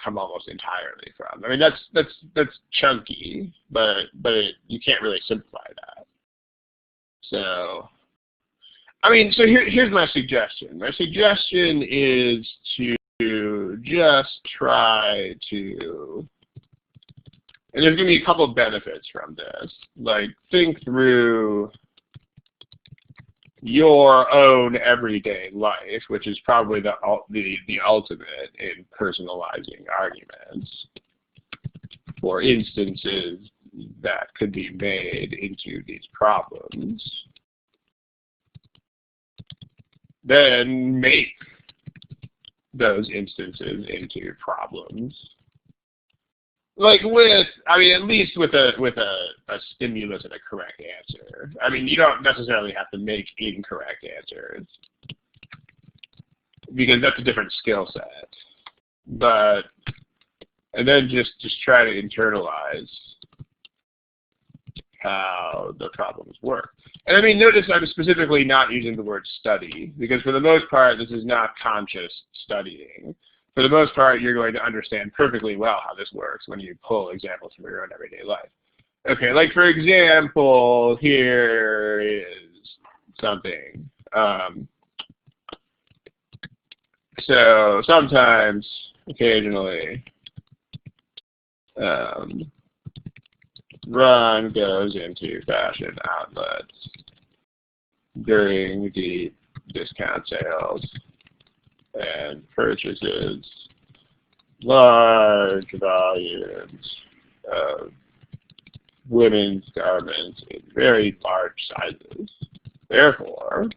come almost entirely from. I mean, that's chunky, but you can't really simplify that. So, I mean, so here's my suggestion. My suggestion is to just try to, and there's going to be a couple of benefits from this. Like, think through your own everyday life, which is probably the ultimate in personalizing arguments, for instances that could be made into these problems, then make those instances into problems. Like with, I mean, at least with a stimulus and a correct answer. I mean, you don't necessarily have to make incorrect answers, because that's a different skill set. But, and then just try to internalize how the problems work. And I mean, notice I'm specifically not using the word study, because for the most part, this is not conscious studying. For the most part, you're going to understand perfectly well how this works when you pull examples from your own everyday life. Okay, like for example, here is something. So sometimes, occasionally, Ron goes into fashion outlets during the discount sales and purchases large volumes of women's garments in very large sizes. Therefore,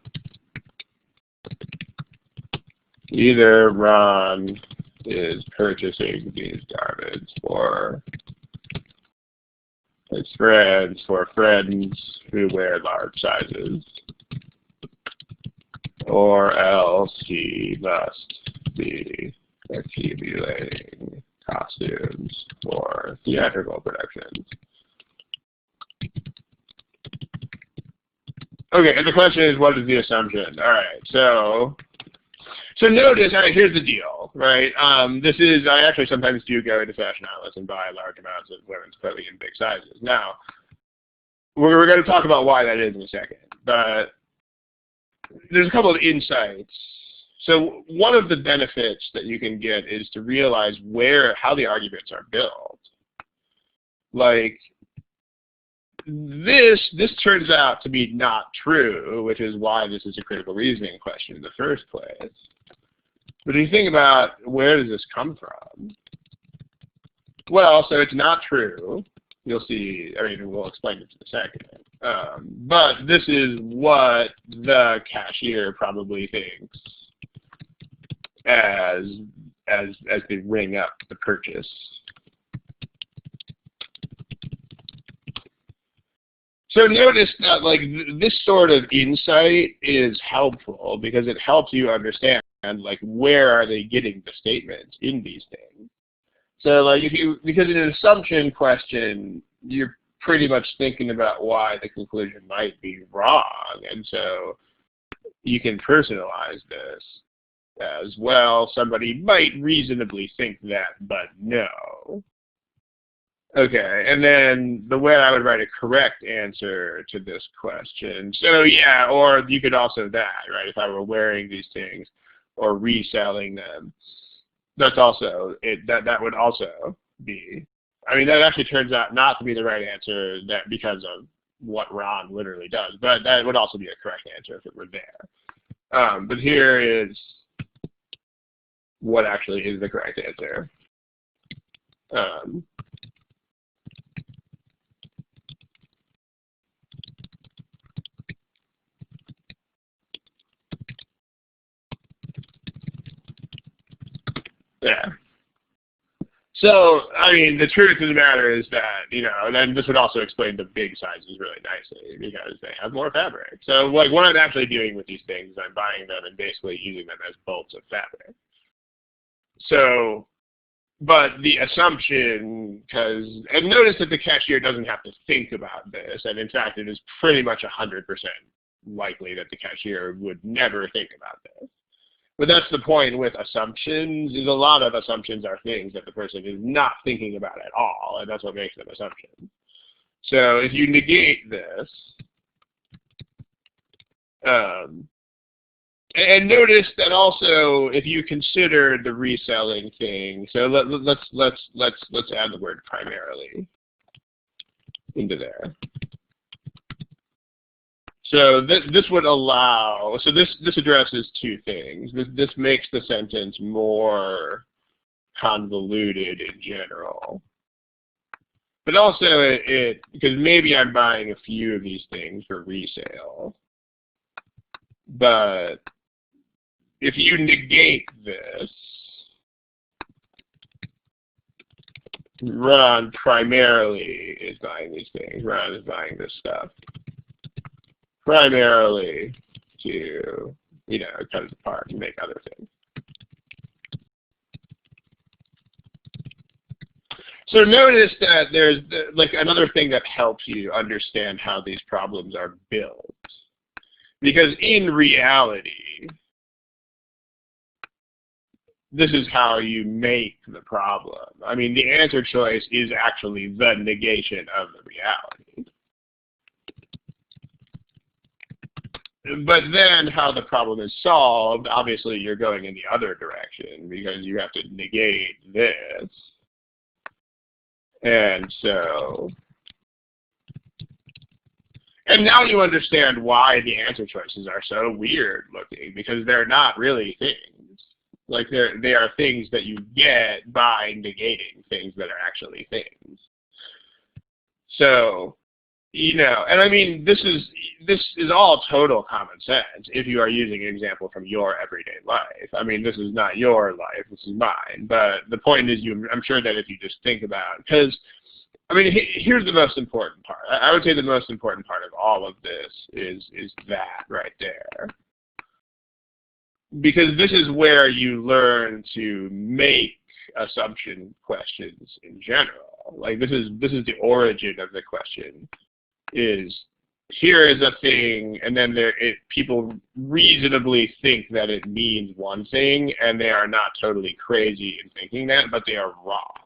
either Ron is purchasing these garments for his friends, for friends who wear large sizes, or else he must be accumulating costumes for theatrical productions. Okay, and the question is, what is the assumption? All right, so notice, all right, here's the deal, right? I actually sometimes do go into fashion outlets and buy large amounts of women's clothing in big sizes. Now, we're going to talk about why that is in a second, but there's a couple of insights. So one of the benefits that you can get is to realize how the arguments are built. Like, this turns out to be not true, which is why this is a critical reasoning question in the first place. But if you think about, where does this come from? Well, so it's not true. You'll see, I mean, we'll explain it in a second. But this is what the cashier probably thinks as they ring up the purchase. So notice that, like, this sort of insight is helpful because it helps you understand, like, where are they getting the statements in these things. So, like, because in an assumption question, you're pretty much thinking about why the conclusion might be wrong, and so you can personalize this as well. Somebody might reasonably think that, but no. Okay, and then the way I would write a correct answer to this question. So yeah, or you could also that, right? If I were wearing these things or reselling them, that's also that would also be. I mean, that actually turns out not to be the right answer because of what Ron literally does, but that would also be a correct answer if it were there. But here is what actually is the correct answer. Yeah. So, I mean, the truth of the matter is that, and then this would also explain the big sizes really nicely because they have more fabric. So, like, what I'm actually doing with these things is I'm buying them and basically using them as bolts of fabric. So, but the assumption, and notice that the cashier doesn't have to think about this, and in fact, it is pretty much 100% likely that the cashier would never think about this. But that's the point with assumptions, is a lot of assumptions are things that the person is not thinking about at all, and that's what makes them assumptions. So if you negate this, and notice that also if you consider the reselling thing, so let's add the word primarily into there. So this would allow, so this addresses two things. This makes the sentence more convoluted in general. But also because maybe I'm buying a few of these things for resale. But if you negate this, Ron primarily is buying these things. Ron is buying this stuff primarily to, cut it apart and make other things. So notice that there's like another thing that helps you understand how these problems are built. Because in reality, this is how you make the problem. I mean, the answer choice is actually the negation of the reality. But then how the problem is solved, obviously you're going in the other direction because you have to negate this. And so, and now you understand why the answer choices are so weird looking, because they're not really things. Like they are things that you get by negating things that are actually things. So, and I mean, this is all total common sense if you are using an example from your everyday life. I mean, this is not your life, this is mine. But the point is, I'm sure that if you just think about, because, I mean, here's the most important part. I would say the most important part of all of this is that right there. Because this is where you learn to make assumption questions in general. Like this is the origin of the question. Is here is a thing, and then people reasonably think that it means one thing, and they are not totally crazy in thinking that, but they are wrong.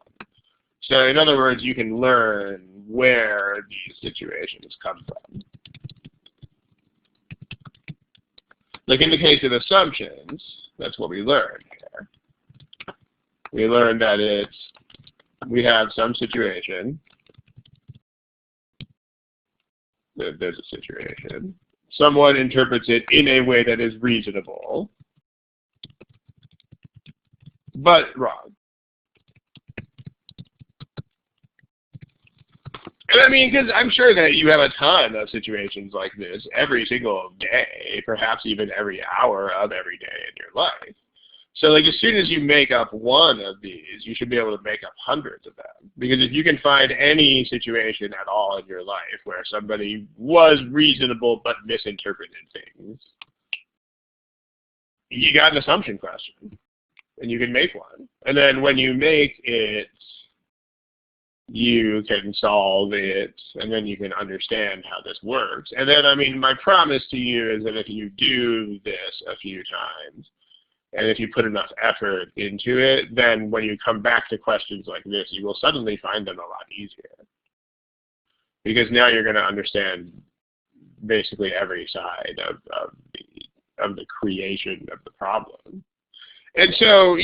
So in other words, you can learn where these situations come from. Like in the case of assumptions, that's what we learned here. We learned that we have some situation. There's a situation. Someone interprets it in a way that is reasonable, but wrong. And I mean, because I'm sure that you have a ton of situations like this every single day, perhaps even every hour of every day in your life. So like as soon as you make up one of these, you should be able to make up hundreds of them. Because if you can find any situation at all in your life where somebody was reasonable but misinterpreted things, you got an assumption question. And you can make one. And then when you make it, you can solve it, and then you can understand how this works. And then, I mean, my promise to you is that if you do this a few times, and if you put enough effort into it, then when you come back to questions like this, you will suddenly find them a lot easier. Because now you're going to understand basically every side of the creation of the problem. And so,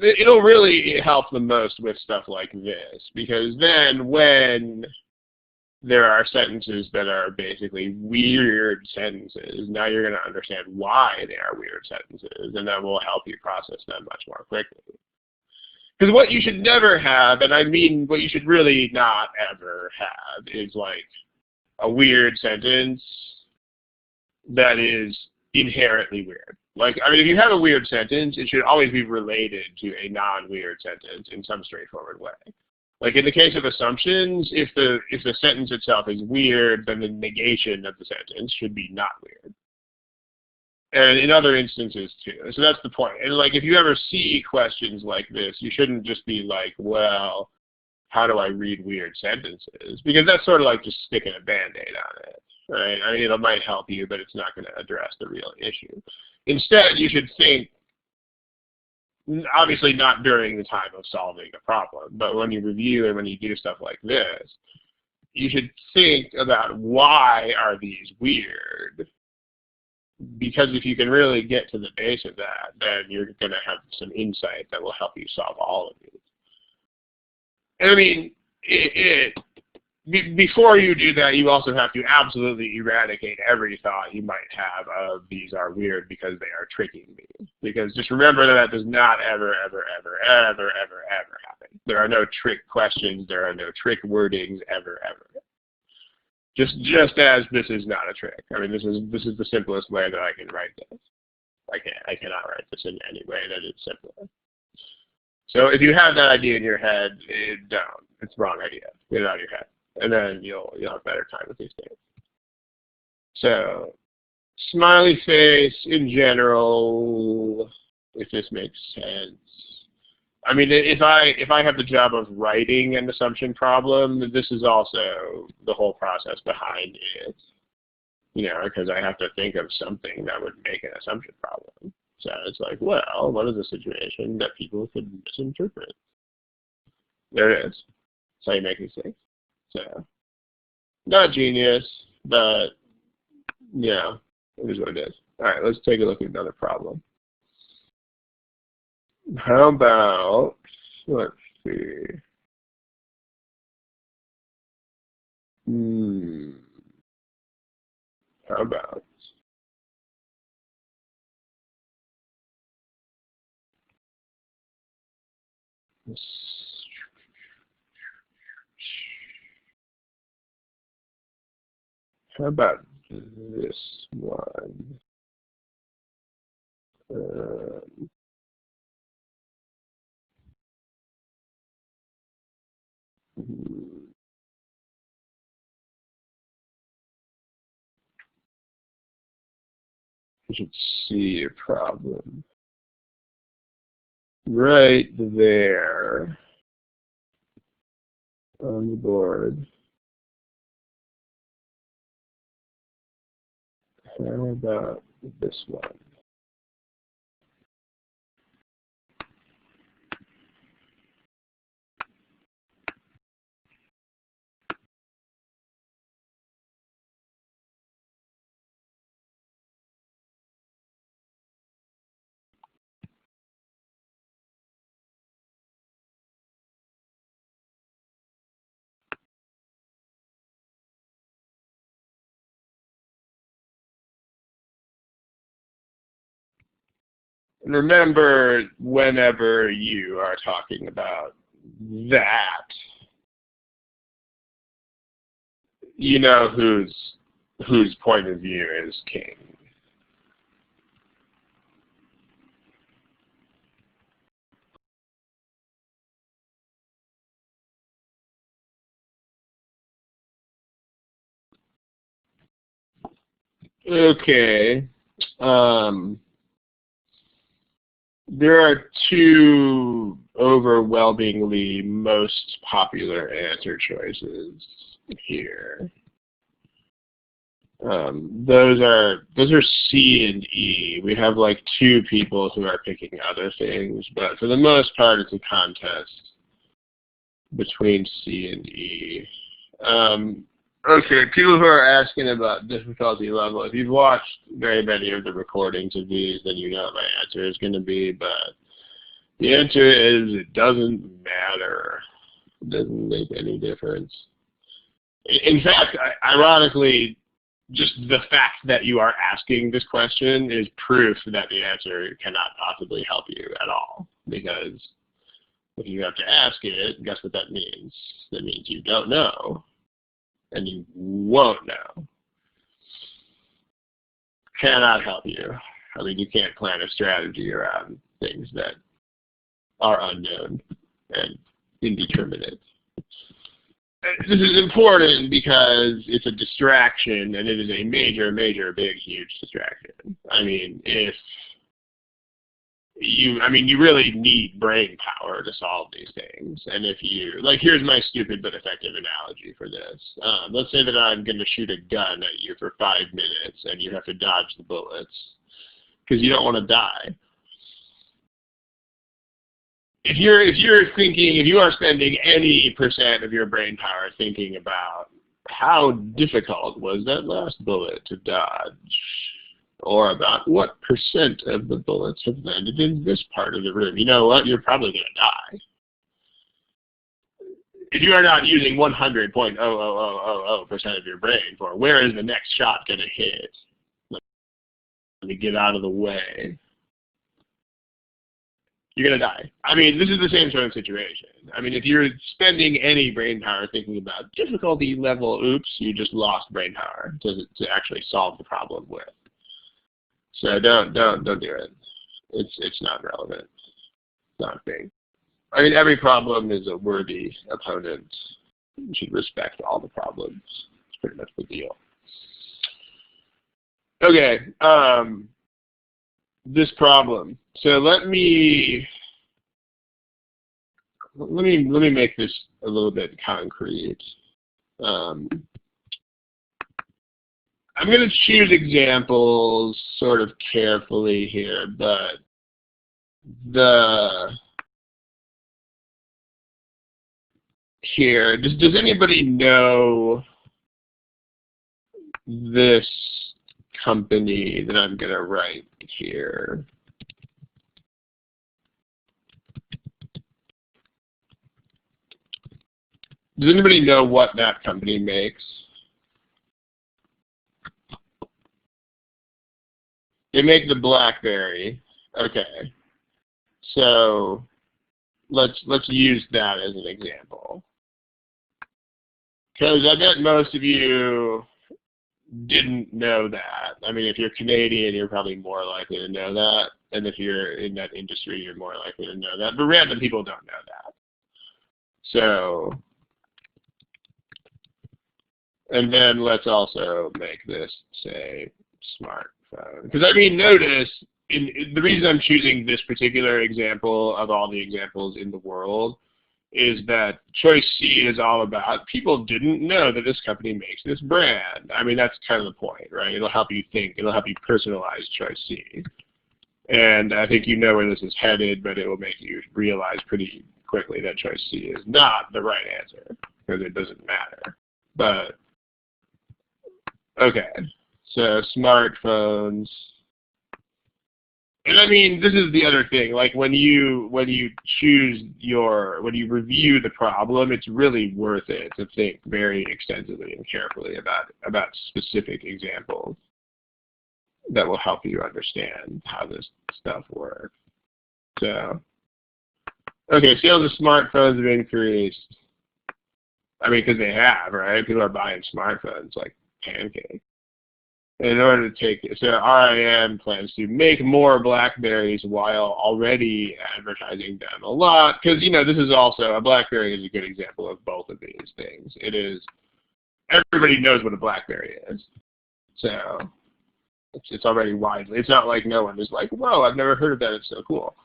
it'll really help the most with stuff like this, because then when there are sentences that are basically weird sentences, now you're going to understand why they are weird sentences, and that will help you process them much more quickly. Because what you should never have, and I mean what you should really not ever have, is like a weird sentence that is inherently weird. Like, I mean, if you have a weird sentence, it should always be related to a non-weird sentence in some straightforward way. Like in the case of assumptions, if the sentence itself is weird, then the negation of the sentence should be not weird. And in other instances too. So that's the point. And like if you ever see questions like this, you shouldn't just be like, well, how do I read weird sentences? Because that's sort of like just sticking a Band-Aid on it. Right? I mean, it might help you, but it's not going to address the real issue. Instead, you should think, obviously not during the time of solving a problem, but when you review and when you do stuff like this, you should think about why are these weird? Because if you can really get to the base of that, then you're going to have some insight that will help you solve all of these. And I mean, before you do that, you also have to absolutely eradicate every thought you might have of these are weird because they are tricking me. Because just remember that does not ever, ever, ever, ever, ever, ever happen. There are no trick questions. There are no trick wordings ever, ever. Just as this is not a trick. I mean, this is the simplest way that I can write this. I cannot write this in any way that is simpler. So if you have that idea in your head, don't. It's the wrong idea. Get it out of your head. And then you'll have better time with these things. So smiley face in general, if this makes sense. I mean, if I have the job of writing an assumption problem, this is also the whole process behind it. You know, because I have to think of something that would make an assumption problem. So it's like, well, what is a situation that people could misinterpret? There it is. That's how you make these things. So, not genius, but, yeah, it is what it is. All right, let's take a look at another problem. How about, let's see. How about, how about this one? You should see a problem right there on the board. How about this one? And remember, whenever you are talking about that, you know whose point of view is king. Okay. There are two overwhelmingly most popular answer choices here. Those are C and E. We have like two people who are picking other things, but for the most part, it's a contest between C and E. Okay, people who are asking about difficulty level, if you've watched very many of the recordings of these, then you know what my answer is going to be, but the answer is it doesn't matter. It doesn't make any difference. In fact, ironically, just the fact that you are asking this question is proof that the answer cannot possibly help you at all, because if you have to ask it, guess what that means? That means you don't know. And you won't know. Cannot help you. I mean, you can't plan a strategy around things that are unknown and indeterminate. This is important because it's a distraction, and it is a major, major, big, huge distraction. I mean, you really need brain power to solve these things. And if you, like, here's my stupid but effective analogy for this. Let's say that I'm going to shoot a gun at you for 5 minutes, and you have to dodge the bullets because you don't want to die. If you are spending any % of your brain power thinking about how difficult was that last bullet to dodge, or about what % of the bullets have landed in this part of the room, you know what? You're probably going to die. if you are not using 100.00000% of your brain for where is the next shot going to hit, let me get out of the way, you're going to die. I mean, this is the same sort of situation. I mean, if you're spending any brain power thinking about difficulty level, oops, you just lost brain power to actually solve the problem with. So don't do it. It's not relevant. It's not big. I mean, every problem is a worthy opponent. You should respect all the problems. It's pretty much the deal. Okay, this problem. So let me make this a little bit concrete. I'm going to choose examples sort of carefully here, but does anybody know this company that I'm going to write here? Does anybody know what that company makes? They make the BlackBerry. Okay. So let's use that as an example. Because I bet most of you didn't know that. I mean, if you're Canadian, you're probably more likely to know that. And if you're in that industry, you're more likely to know that. But random people don't know that. So, and then let's also make this, say, smartphone. Because, I mean, notice, the reason I'm choosing this particular example of all the examples in the world is that choice C is all about people didn't know that this company makes this brand. I mean, that's kind of the point, right? It'll help you think. It'll help you personalize choice C. And I think you know where this is headed, but it will make you realize pretty quickly that choice C is not the right answer because it doesn't matter. But, okay, so smartphones. And I mean, this is the other thing. Like when you review the problem, it's really worth it to think very extensively and carefully about specific examples that will help you understand how this stuff works. So, okay, sales of smartphones have increased. I mean, because they have, right? People are buying smartphones like pancakes. In order to take it, so RIM plans to make more BlackBerries while already advertising them a lot, because this is also, a BlackBerry is a good example of both of these things. It is, everybody knows what a BlackBerry is, so it's already widely. It's not like no one is like, whoa, I've never heard of that. It's so cool.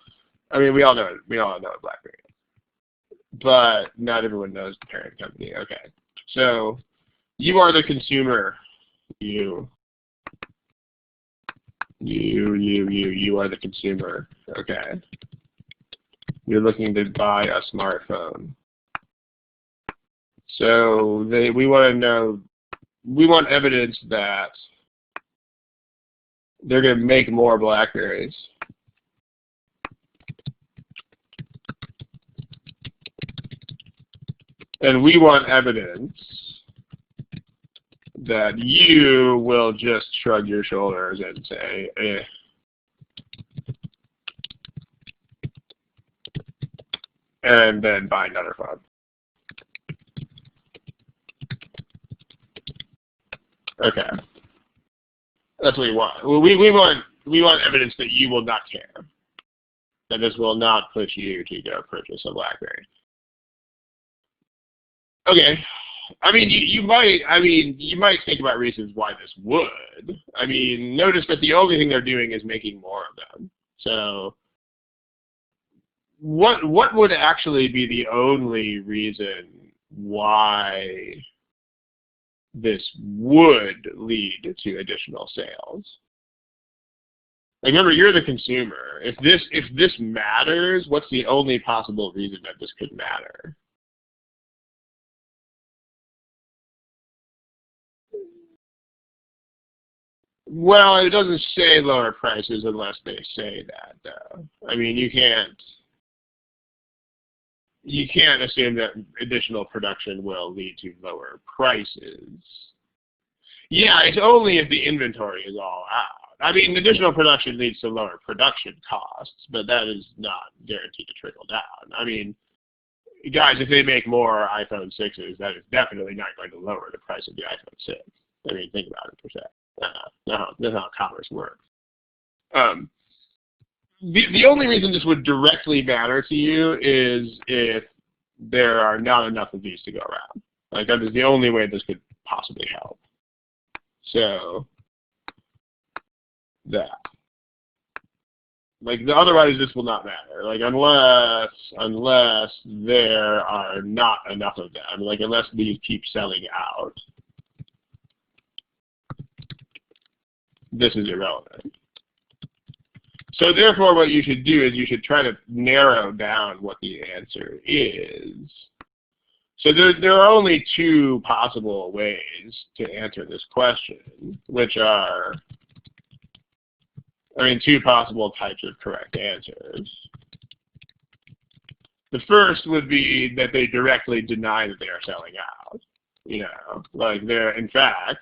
I mean, we all know it. We all know what BlackBerry is, but not everyone knows the parent company. Okay, so you are the consumer. You are the consumer, okay? You're looking to buy a smartphone. So we want to know, we want evidence that they're going to make more BlackBerries. And we want evidence that you will just shrug your shoulders and say, eh. And then buy another phone. Okay. That's what we want. Well, we want evidence that you will not care. That this will not push you to go purchase a BlackBerry. Okay. I mean, you might think about reasons why this would. I mean, notice that the only thing they're doing is making more of them. So, what would actually be the only reason why this would lead to additional sales? Like, remember, you're the consumer. If this matters, what's the only possible reason that this could matter? Well, it doesn't say lower prices unless they say that, though. I mean, you can't you can't assume that additional production will lead to lower prices. Yeah, it's only if the inventory is all out. I mean, additional production leads to lower production costs, but that is not guaranteed to trickle down. I mean, guys, if they make more iPhone 6s, that is definitely not going to lower the price of the iPhone 6. I mean, think about it for a second. That's how commerce works. The only reason this would directly matter to you is if there are not enough of these to go around. Like, that is the only way this could possibly help. So, that. Like, otherwise this will not matter. Like, unless there are not enough of them. Like, unless these keep selling out, this is irrelevant. So therefore, what you should do is you should try to narrow down what the answer is. So there are only two possible ways to answer this question, which are, two possible types of correct answers. The first would be that they directly deny that they are selling out. Like in fact,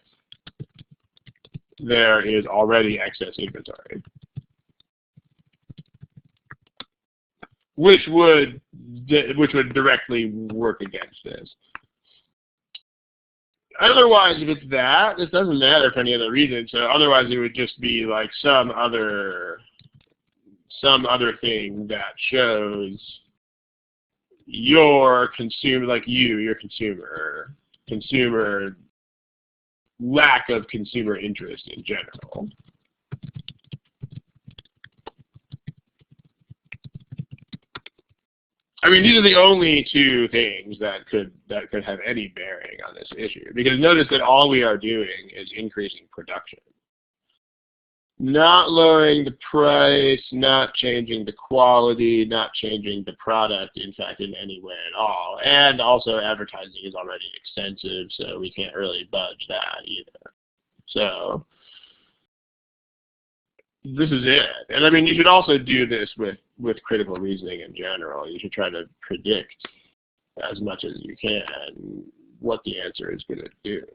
there is already excess inventory. Which would directly work against this. Otherwise, if it's that, this doesn't matter for any other reason. So otherwise, it would just be like some other thing that shows your consumer lack of consumer interest in general. I mean, these are the only two things that could have any bearing on this issue. Because notice that all we are doing is increasing production. Not lowering the price, not changing the quality, not changing the product, in fact, in any way at all. And also advertising is already extensive, so we can't really budge that either. So this is it. And I mean, you should also do this with critical reasoning in general. You should try to predict as much as you can what the answer is going to do.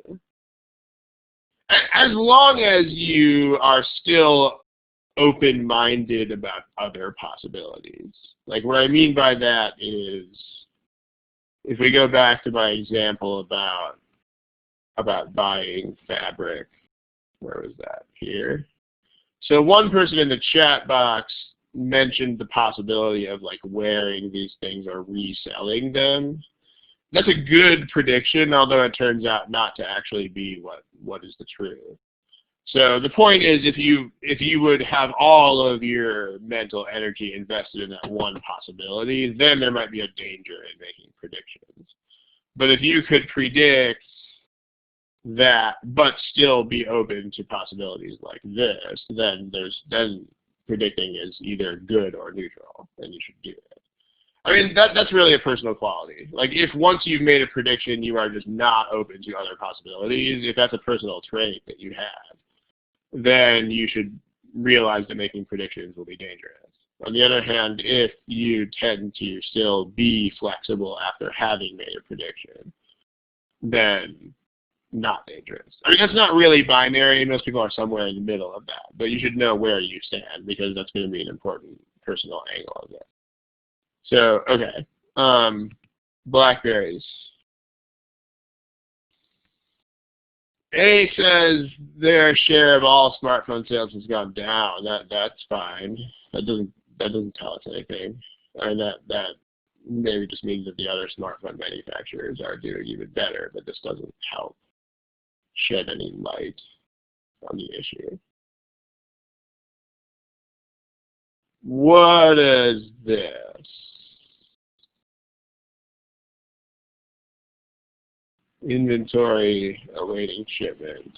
As long as you are still open-minded about other possibilities. Like, what I mean by that is, if we go back to my example about buying fabric, where was that? Here. So one person in the chat box mentioned the possibility of like wearing these things or reselling them. That's a good prediction, although it turns out not to actually be what is the truth. So the point is, if you would have all of your mental energy invested in that one possibility, then there might be a danger in making predictions. But if you could predict that, but still be open to possibilities like this, then predicting is either good or neutral, and you should do it. I mean, that's really a personal quality. Like, if once you've made a prediction, you are just not open to other possibilities, if that's a personal trait that you have, then you should realize that making predictions will be dangerous. On the other hand, if you tend to still be flexible after having made a prediction, then not dangerous. I mean, that's not really binary. Most people are somewhere in the middle of that. But you should know where you stand, because that's going to be an important personal angle of it. So, okay. Blackberries. A says their share of all smartphone sales has gone down. That's fine. That doesn't tell us anything. I mean, that maybe just means that the other smartphone manufacturers are doing even better, but this doesn't help shed any light on the issue. What is this? Inventory awaiting shipment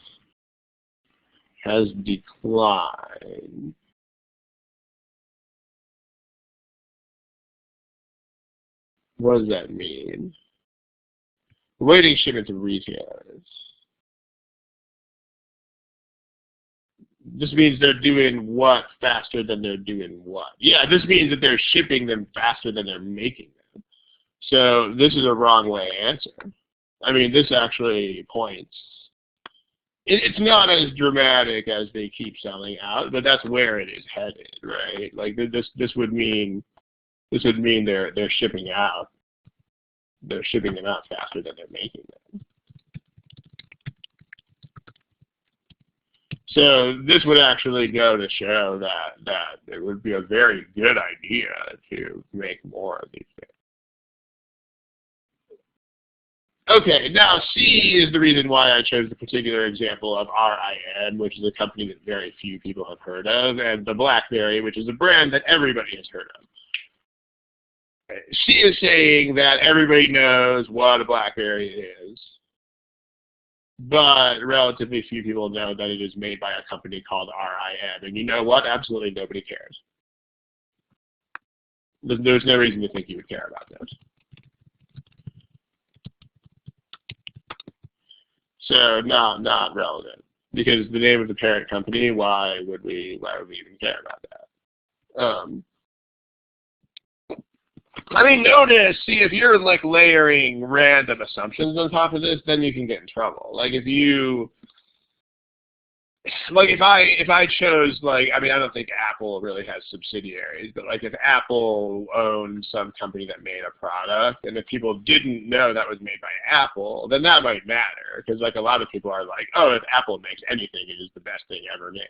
has declined. What does that mean? Awaiting shipment to retailers. This means they're doing what faster than they're doing what? Yeah, this means that they're shipping them faster than they're making them. So this is a wrong way answer. I mean, this actually points. It's not as dramatic as they keep selling out, but that's where it is headed, right? Like this would mean they're shipping out. They're shipping them out faster than they're making them. So this would actually go to show that it would be a very good idea to make more of these things. Okay, now C is the reason why I chose the particular example of RIM, which is a company that very few people have heard of, and the BlackBerry, which is a brand that everybody has heard of. She is saying that everybody knows what a BlackBerry is, but relatively few people know that it is made by a company called RIM. And you know what? Absolutely nobody cares. There's no reason to think you would care about this. So not relevant, because the name of the parent company. Why would we even care about that? I mean, notice, see, if you're like layering random assumptions on top of this, then you can get in trouble. Like if you, like if I chose, like, I mean, I don't think Apple really has subsidiaries, but like if Apple owned some company that made a product, and if people didn't know that was made by Apple, then that might matter, because like a lot of people are like, oh, if Apple makes anything, it is the best thing ever made.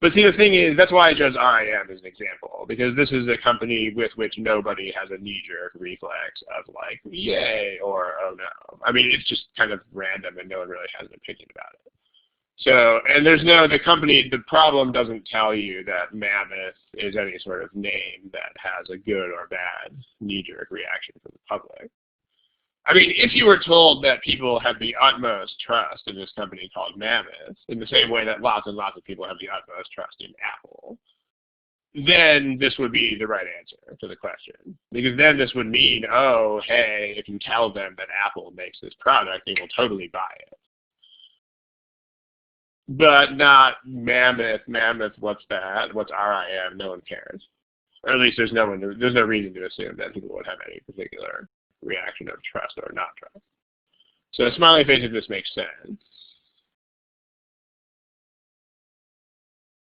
But see, the thing is, that's why I chose RIM as an example, because this is a company with which nobody has a knee-jerk reflex of like, yay, or oh no. I mean, it's just kind of random and no one really has an opinion about it. So, and the problem doesn't tell you that Mammoth is any sort of name that has a good or bad knee-jerk reaction from the public. I mean, if you were told that people have the utmost trust in this company called Mammoth, in the same way that lots and lots of people have the utmost trust in Apple, then this would be the right answer to the question. Because then this would mean, oh, hey, if you tell them that Apple makes this product, they will totally buy it. But not Mammoth. Mammoth, what's that? What's RIM? No one cares. Or at least there's no reason to assume that people would have any particular reaction of trust or not trust. So a smiley face, if this makes sense.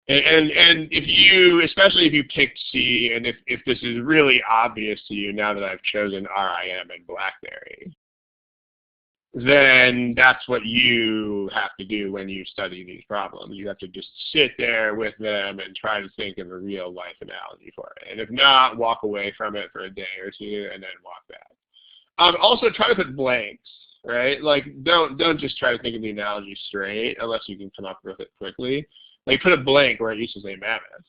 And if you, especially if you picked C, and if this is really obvious to you now that I've chosen RIM and BlackBerry, then that's what you have to do when you study these problems. You have to just sit there with them and try to think of a real life analogy for it. And if not, walk away from it for a day or two and then walk back. Also, try to put blanks, right? Like, don't just try to think of the analogy straight unless you can come up with it quickly. Like, put a blank where it used to say Mammoth.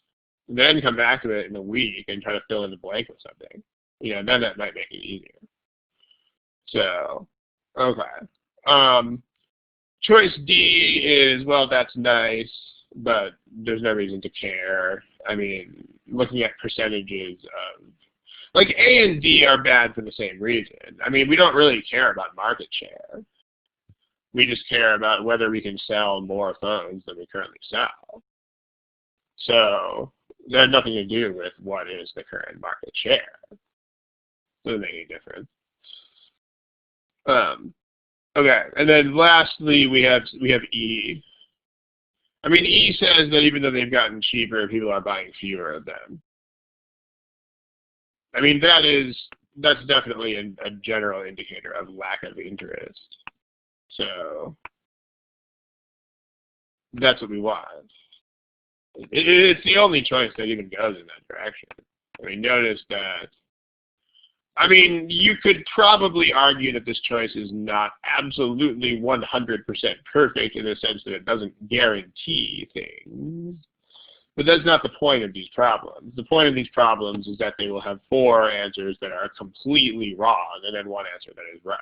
Then come back to it in a week and try to fill in the blank with something. You know, then that might make it easier. So, okay. Choice D is, well, that's nice, but there's no reason to care. I mean, looking at percentages of, like, A and D are bad for the same reason. I mean, we don't really care about market share. We just care about whether we can sell more phones than we currently sell. So that has nothing to do with what is the current market share. Doesn't make any difference. Okay, and then lastly we have E. I mean, E says that even though they've gotten cheaper, people are buying fewer of them. I mean, that's definitely a general indicator of lack of interest. So that's what we want. It's the only choice that even goes in that direction. I mean, notice that, I mean, you could probably argue that this choice is not absolutely 100% perfect in the sense that it doesn't guarantee things. But that's not the point of these problems. The point of these problems is that they will have 4 answers that are completely wrong and then 1 answer that is right.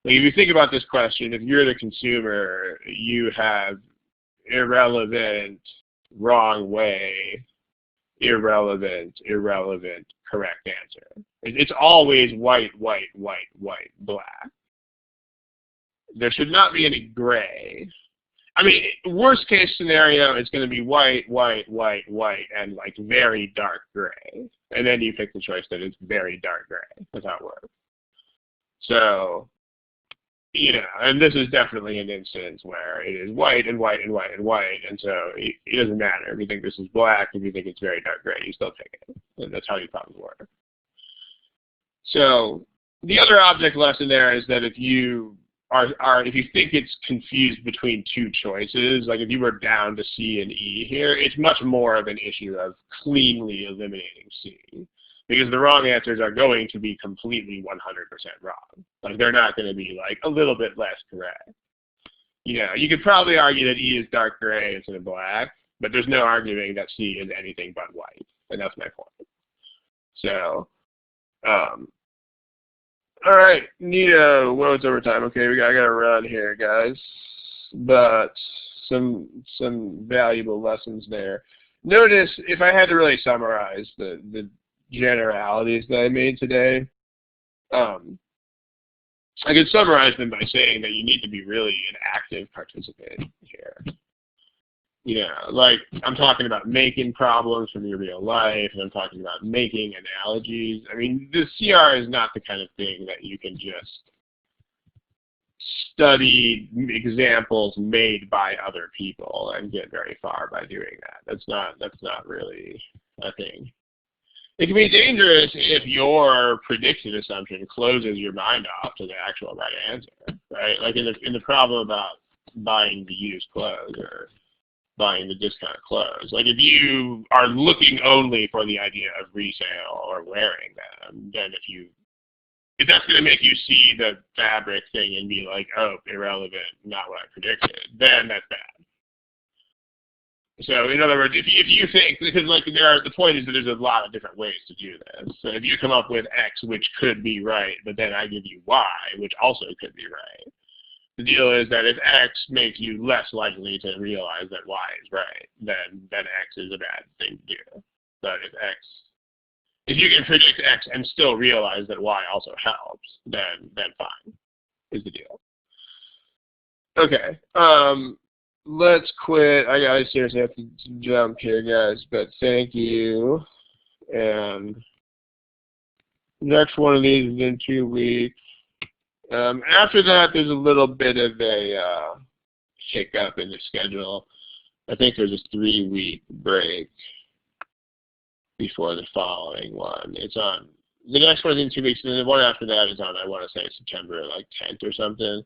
Like if you think about this question, if you're the consumer, you have irrelevant, wrong way, irrelevant, correct answer. It's always white, white, white, white, black. There should not be any gray. I mean, worst case scenario, it's going to be white, white, white, white, and like very dark gray. And then you pick the choice that is very dark gray. That's how it works. So, you know, and this is definitely an instance where it is white and white and white and white, and so it doesn't matter. If you think this is black, if you think it's very dark gray, you still pick it. And that's how these problems work. So the other object lesson there is that if you if you think it's confused between two choices, like if you were down to C and E here, it's much more of an issue of cleanly eliminating C. Because the wrong answers are going to be completely 100% wrong. Like they're not going to be like a little bit less correct. You know, you could probably argue that E is dark gray instead of black, but there's no arguing that C is anything but white. And that's my point. So, all right, Nito, well, it's overtime. Okay, I gotta run here, guys. But some valuable lessons there. Notice if I had to really summarize the generalities that I made today, I could summarize them by saying that you need to be really an active participant here. You know, like I'm talking about making problems from your real life, and I'm talking about making analogies. I mean, the CR is not the kind of thing that you can just study examples made by other people and get very far by doing that. That's not really a thing. It can be dangerous if your prediction assumption closes your mind off to the actual right answer, right? Like in the problem about buying the used clothes or buying the discount clothes. Like if you are looking only for the idea of resale or wearing them, then if that's going to make you see the fabric thing and be like, oh, irrelevant, not what I predicted, then that's bad. So in other words, if you think, because like the point is that there's a lot of different ways to do this. So if you come up with X, which could be right, but then I give you Y, which also could be right. The deal is that if X makes you less likely to realize that Y is right, then X is a bad thing to do. But if you can predict X and still realize that Y also helps, then fine, is the deal. Okay. Let's quit. I seriously have to jump here, guys, but thank you. And next one of these is in 2 weeks. After that, there's a little bit of a hiccup in the schedule. I think there's a 3-week break before the following one. It's on, the next one's in 2 weeks, and the one after that is on, I want to say September like 10th or something,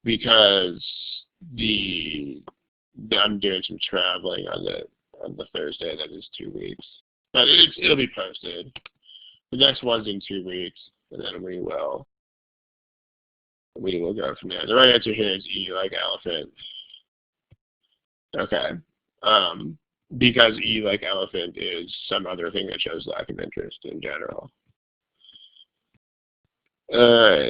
because I'm doing some traveling on the Thursday that is 2 weeks. But it'll be posted. The next one's in 2 weeks, and then we will go from there. The right answer here is E, like elephant. Okay. Because E, like elephant, is some other thing that shows lack of interest in general. All right.